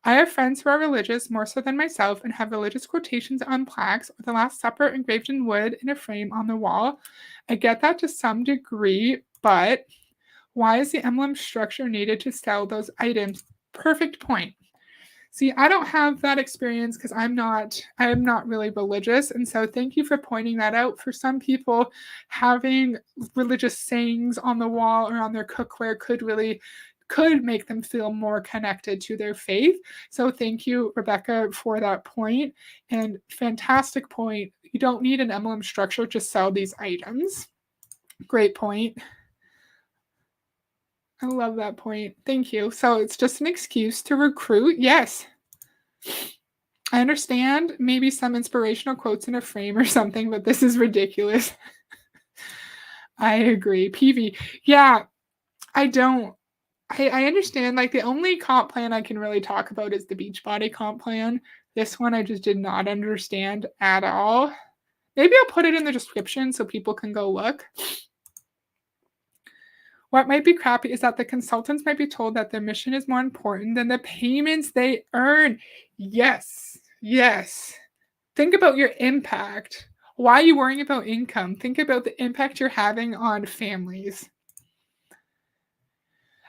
I have friends who are religious more so than myself and have religious quotations on plaques or the Last Supper engraved in wood in a frame on the wall. I get that to some degree, but why is the emblem structure needed to sell those items? Perfect point. See, I don't have that experience because I am not really religious. And so thank you for pointing that out. For some people, having religious sayings on the wall or on their cookware could make them feel more connected to their faith. So thank you, Rebecca, for that point. And fantastic point. You don't need an emblem structure to sell these items. Great point. I love that point. Thank you. So it's just an excuse to recruit. Yes. I understand maybe some inspirational quotes in a frame or something, but this is ridiculous. I agree. PV. Yeah, I don't. I understand. Like the only comp plan I can really talk about is the Beachbody comp plan. This one I just did not understand at all. Maybe I'll put it in the description so people can go look. What might be crappy is that the consultants might be told that their mission is more important than the payments they earn. Yes. Think about your impact. Why are you worrying about income? Think about the impact you're having on families.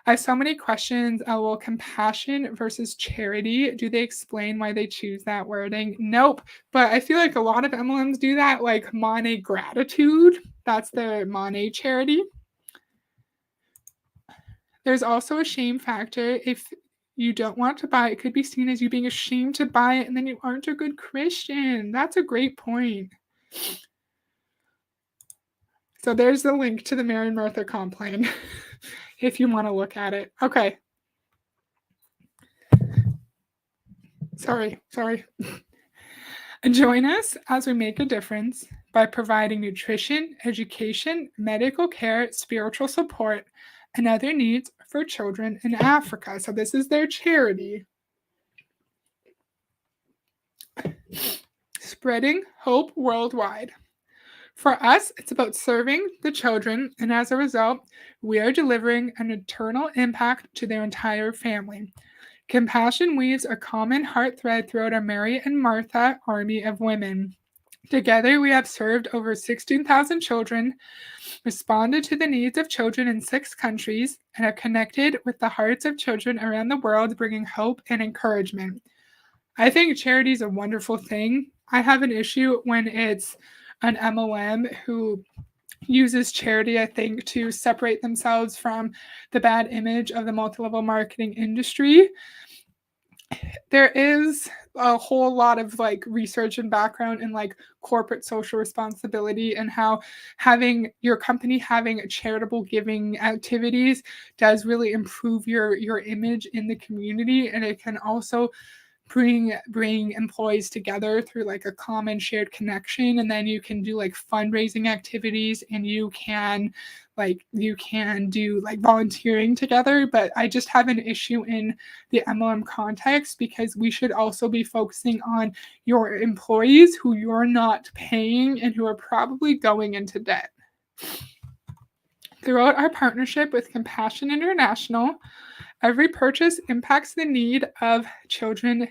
I have so many questions. Well, compassion versus charity. Do they explain why they choose that wording? Nope. But I feel like a lot of MLMs do that, like Money Gratitude. That's the Money charity. There's also a shame factor. If you don't want to buy it, could be seen as you being ashamed to buy it and then you aren't a good Christian. That's a great point. So there's the link to the Mary and Martha comp plan if you want to look at it. Okay. Sorry. Join us as we make a difference by providing nutrition, education, medical care, spiritual support, and other needs for children in Africa. So this is their charity. Spreading hope worldwide. For us, it's about serving the children, and as a result, we are delivering an eternal impact to their entire family. Compassion weaves a common heart thread throughout our Mary and Martha army of women. Together, we have served over 16,000 children, responded to the needs of children in 6 countries, and have connected with the hearts of children around the world, bringing hope and encouragement. I think charity is a wonderful thing. I have an issue when it's an MLM who uses charity, I think, to separate themselves from the bad image of the multi-level marketing industry. There is a whole lot of like research and background in like corporate social responsibility and how having your company having charitable giving activities does really improve your image in the community, and it can also bring employees together through like a common shared connection, and then you can do like fundraising activities and you can do like volunteering together. But I just have an issue in the MLM context because we should also be focusing on your employees who you're not paying and who are probably going into debt. Throughout our partnership with Compassion International, every purchase impacts the needs of children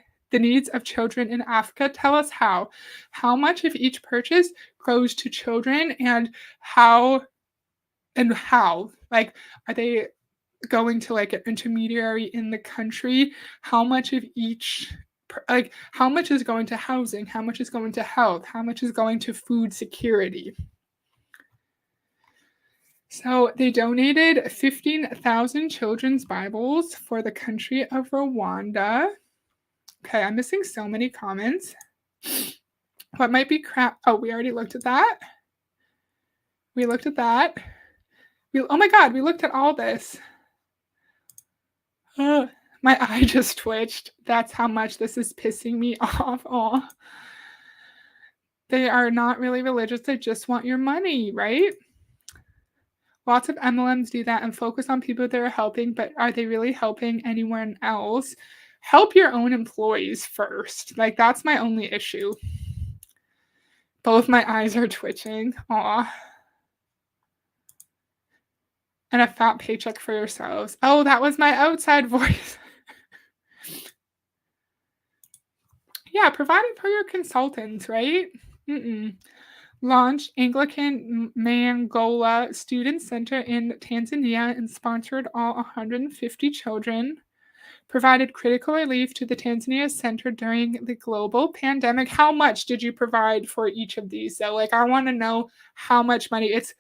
in Africa. Tell us how. How much of each purchase goes to children, and how? Like, are they going to like an intermediary in the country? How much of each, like, how much is going to housing? How much is going to health? How much is going to food security? So they donated 15,000 children's Bibles for the country of Rwanda. Okay, I'm missing so many comments. What might be crap? Oh, we already looked at that. Oh my God, we looked at all this. Ugh, my eye just twitched. That's how much this is pissing me off. Oh, they are not really religious. They just want your money, right? Lots of MLMs do that and focus on people that are helping, but are they really helping anyone else? Help your own employees first. Like, that's my only issue. Both my eyes are twitching. Aw. And a fat paycheck for yourselves. Oh, that was my outside voice. Yeah, provided for your consultants, right? Launched Anglican Mangola Student Center in Tanzania and sponsored all 150 children. Provided critical relief to the Tanzania Center during the global pandemic. How much did you provide for each of these? So, like, I want to know how much money. It's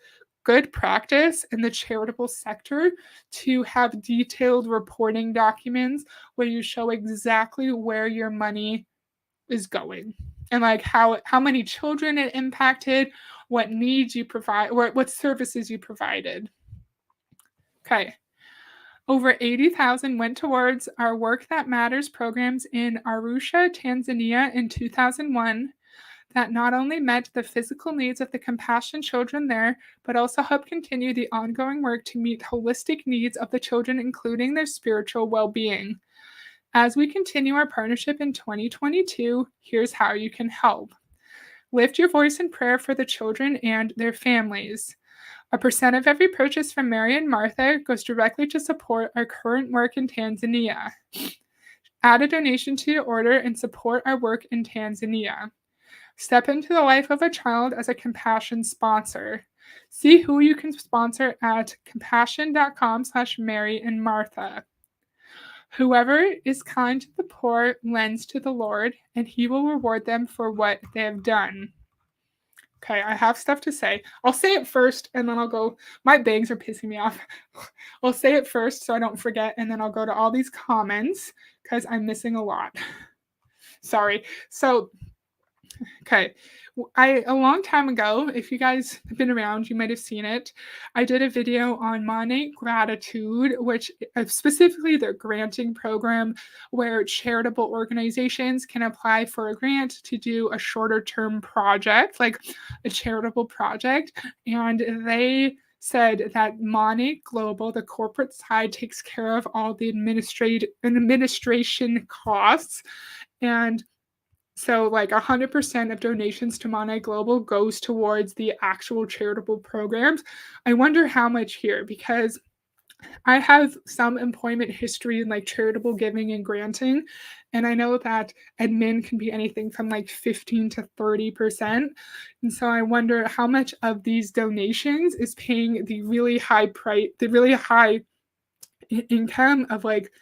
good practice in the charitable sector to have detailed reporting documents where you show exactly where your money is going and like how many children it impacted, what needs you provide, or what services you provided. Okay. Over 80,000 went towards our Work That Matters programs in Arusha, Tanzania in 2001 that not only met the physical needs of the compassion children there, but also helped continue the ongoing work to meet holistic needs of the children, including their spiritual well-being. As we continue our partnership in 2022, here's how you can help. Lift your voice in prayer for the children and their families. 1% of every purchase from Mary and Martha goes directly to support our current work in Tanzania. Add a donation to your order and support our work in Tanzania. Step into the life of a child as a compassion sponsor. See who you can sponsor at compassion.com/Mary and Martha. Whoever is kind to the poor lends to the Lord, and he will reward them for what they have done. Okay, I have stuff to say. I'll say it first, and then I'll go. My bags are pissing me off. I'll say it first so I don't forget, and then I'll go to all these comments because I'm missing a lot. Sorry. So, okay. A long time ago, if you guys have been around, you might have seen it. I did a video on Monate Gratitude, which specifically their granting program where charitable organizations can apply for a grant to do a shorter term project, like a charitable project. And they said that Monate Global, the corporate side, takes care of all the administration costs. And so like 100% of donations to Monate Global goes towards the actual charitable programs. I wonder how much here, because I have some employment history in like charitable giving and granting. And I know that admin can be anything from like 15 to 30%. And so I wonder how much of these donations is paying the really high price, the really high income of like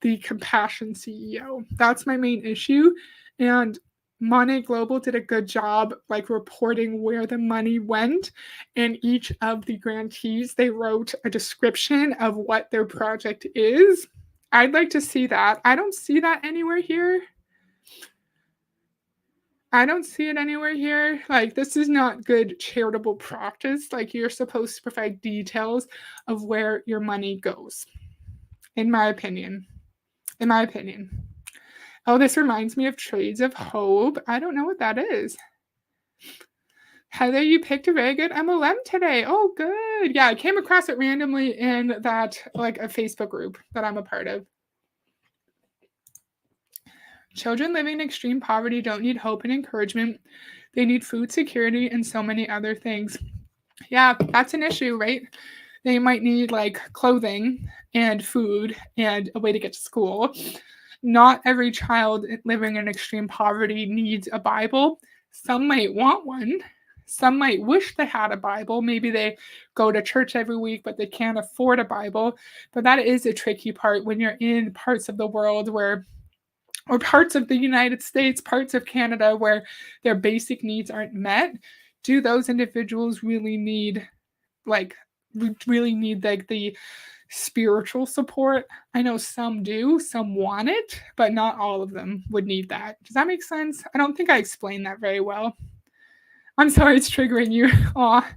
the compassion CEO. That's my main issue. And Monate Global did a good job like reporting where the money went, and each of the grantees, they wrote a description of what their project is. I'd like to see that. I don't see that anywhere here. I don't see it anywhere here. Like, this is not good charitable practice. Like, you're supposed to provide details of where your money goes, in my opinion. In my opinion. Oh, this reminds me of Trades of Hope. I don't know what that is. Heather, you picked a very good MLM today. Oh, good. Yeah, I came across it randomly in that, like, a Facebook group that I'm a part of. Children living in extreme poverty don't need hope and encouragement. They need food security and so many other things. Yeah, that's an issue, right? They might need, like, clothing and food and a way to get to school. Not every child living in extreme poverty needs a Bible. Some might want one. Some might wish they had a Bible. Maybe they go to church every week, but they can't afford a Bible. But that is a tricky part when you're in parts of the world where, or parts of the United States, parts of Canada where their basic needs aren't met. Do those individuals really need, like the spiritual support? I know some do, some want it, but not all of them would need that. Does that make sense? I don't think I explained that very well. I'm sorry it's triggering you. Aw.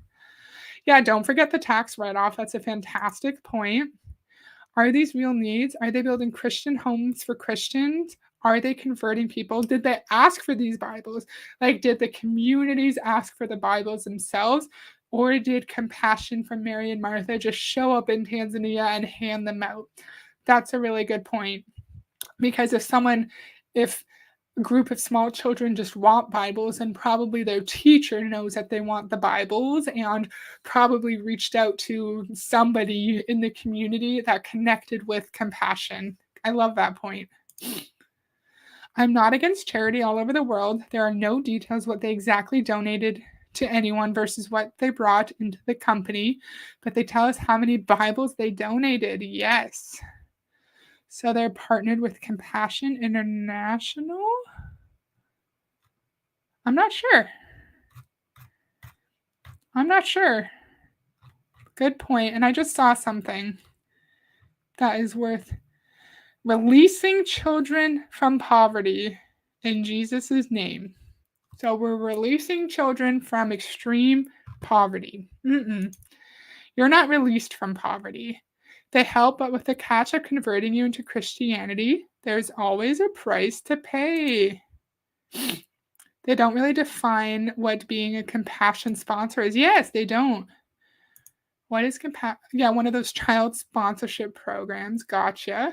Yeah, don't forget the tax write-off. That's a fantastic point. Are these real needs? Are they building Christian homes for Christians? Are they converting people? Did they ask for these Bibles? Like, did the communities ask for the Bibles themselves? Or did Compassion from Mary and Martha just show up in Tanzania and hand them out? That's a really good point. Because if a group of small children just want Bibles, and probably their teacher knows that they want the Bibles and probably reached out to somebody in the community that connected with Compassion. I love that point. I'm not against charity all over the world. There are no details what they exactly donated to anyone versus what they brought into the company, but they tell us how many Bibles they donated. Yes. So they're partnered with Compassion International? I'm not sure. Good point. And I just saw something that is worth releasing children from poverty in Jesus' name. So we're releasing children from extreme poverty. You're not released from poverty. They help, but with the catch of converting you into Christianity, there's always a price to pay. They don't really define what being a Compassion sponsor is. Yes, they don't. What is Compassion? Yeah, one of those child sponsorship programs. Gotcha.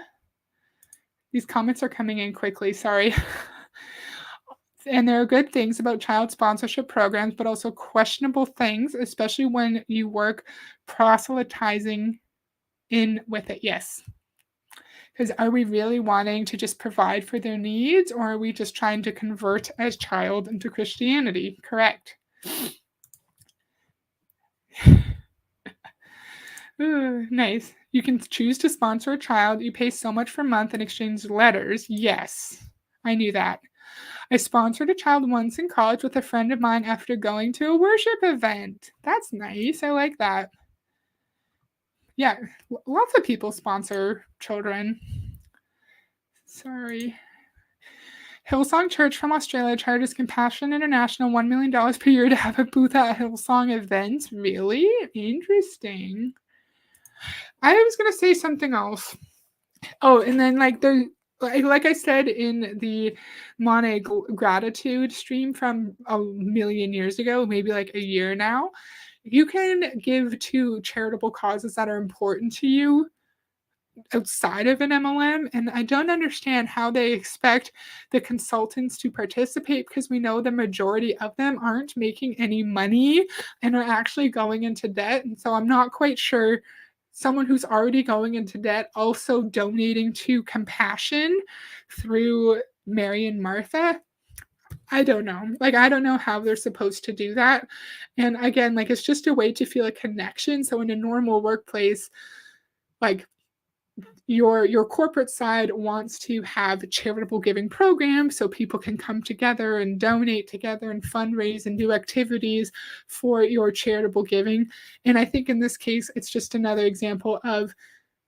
These comments are coming in quickly. Sorry. And there are good things about child sponsorship programs, but also questionable things, especially when you work proselytizing in with it. Yes. Because are we really wanting to just provide for their needs, or are we just trying to convert a child into Christianity? Correct. Ooh, nice. You can choose to sponsor a child. You pay so much per month in exchange letters. Yes, I knew that. I sponsored a child once in college with a friend of mine after going to a worship event. That's nice. I like that. Yeah, lots of people sponsor children. Sorry. Hillsong Church from Australia charges Compassion International $1 million per year to have a booth at Hillsong events. Really? Interesting. I was going to say something else. Oh, and then like I said in the Monet gratitude stream from a million years ago, maybe like a year now, you can give to charitable causes that are important to you outside of an MLM. And I don't understand how they expect the consultants to participate, because we know the majority of them aren't making any money and are actually going into debt. And so I'm not quite sure someone who's already going into debt also donating to Compassion through Mary and Martha. I don't know. Like, I don't know how they're supposed to do that. And again, like, it's just a way to feel a connection. So in a normal workplace, like, your corporate side wants to have charitable giving programs so people can come together and donate together and fundraise and do activities for your charitable giving. And I think in this case, it's just another example of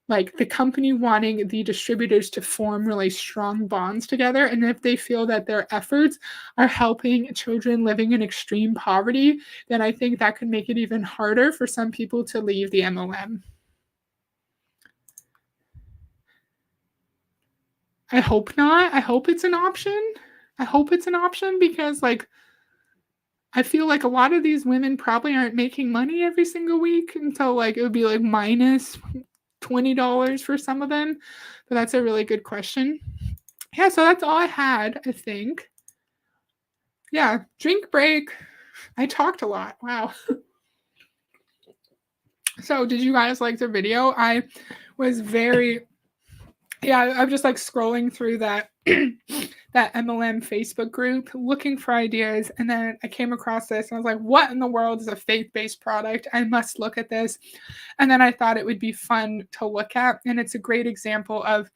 like the company wanting the distributors to form really strong bonds together. And if they feel that their efforts are helping children living in extreme poverty, then I think that could make it even harder for some people to leave the MLM. I hope not. I hope it's an option. Because like I feel like a lot of these women probably aren't making money every single week, and so like it would be like minus $20 for some of them. But that's a really good question. Yeah, so that's all I had, I think. Yeah, drink break. I talked a lot. Wow. So did you guys like the video? I was very I'm just like scrolling through that that MLM Facebook group looking for ideas, and then I came across this and I was like, what in the world is a faith-based product? I must look at this. And then I thought it would be fun to look at, and it's a great example of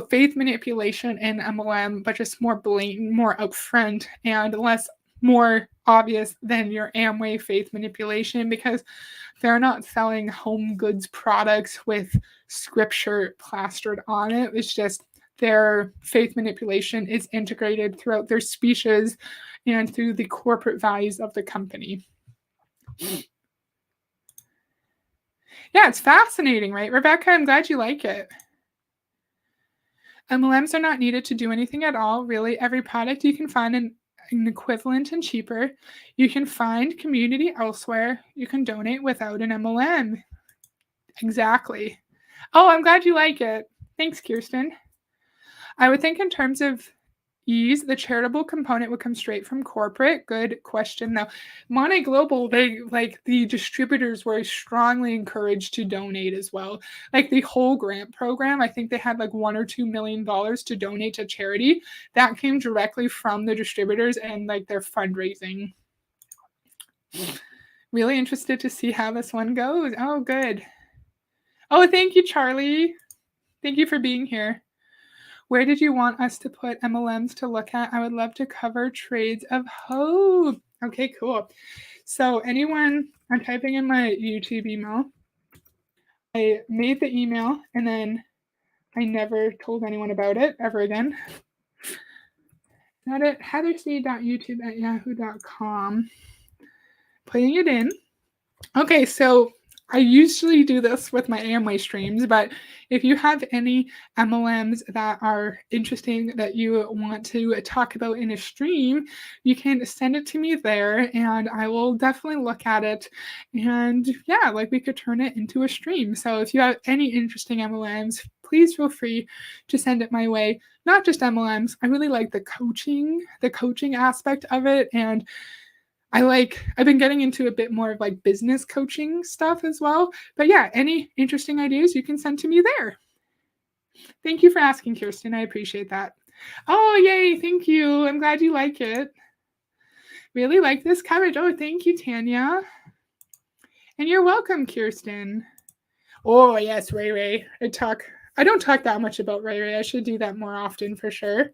faith manipulation in MLM, but just more blatant, more upfront, and more obvious than your Amway faith manipulation, because they're not selling home goods products with scripture plastered on it. It's just their faith manipulation is integrated throughout their speeches and through the corporate values of the company. Yeah, it's fascinating, right, Rebecca? I'm glad you like it. MLMs are not needed to do anything at all. Really, every product you can find an equivalent and cheaper. You can find community elsewhere. You can donate without an MLM. Exactly. Oh, I'm glad you like it. Thanks, Kirsten. I would think in terms of ease, the charitable component would come straight from corporate. Good question, though. Monet Global, they like the distributors were strongly encouraged to donate as well. Like the whole grant program, I think they had like $1 or $2 million to donate to charity. That came directly from the distributors and like their fundraising. Really interested to see how this one goes. Oh, good. Oh, thank you, Charlie. Thank you for being here. Where did you want us to put MLMs to look at? I would love to cover trades of hope. Okay, cool. So anyone, I'm typing in my YouTube email. I made the email and then I never told anyone about it ever again. Not at heatherc.youtube@yahoo.com. Putting it in. Okay, so I usually do this with my Amway streams, but if you have any MLMs that are interesting that you want to talk about in a stream, you can send it to me there and I will definitely look at it. And yeah, like we could turn it into a stream. So if you have any interesting MLMs, please feel free to send it my way. Not just MLMs. I really like the coaching aspect of it. And I've been getting into a bit more of like business coaching stuff as well. But yeah, any interesting ideas you can send to me there. Thank you for asking, Kirsten. I appreciate that. Oh, yay. Thank you. I'm glad you like it. Really like this coverage. Oh, thank you, Tanya. And you're welcome, Kirsten. Oh, yes, Ray Ray. I don't talk that much about Ray Ray. I should do that more often for sure.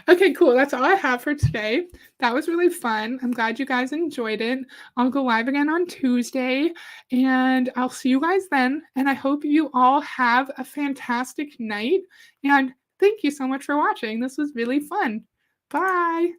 Okay, cool. That's all I have for today. That was really fun. I'm glad you guys enjoyed it. I'll go live again on Tuesday and I'll see you guys then. And I hope you all have a fantastic night. And thank you so much for watching. This was really fun. Bye.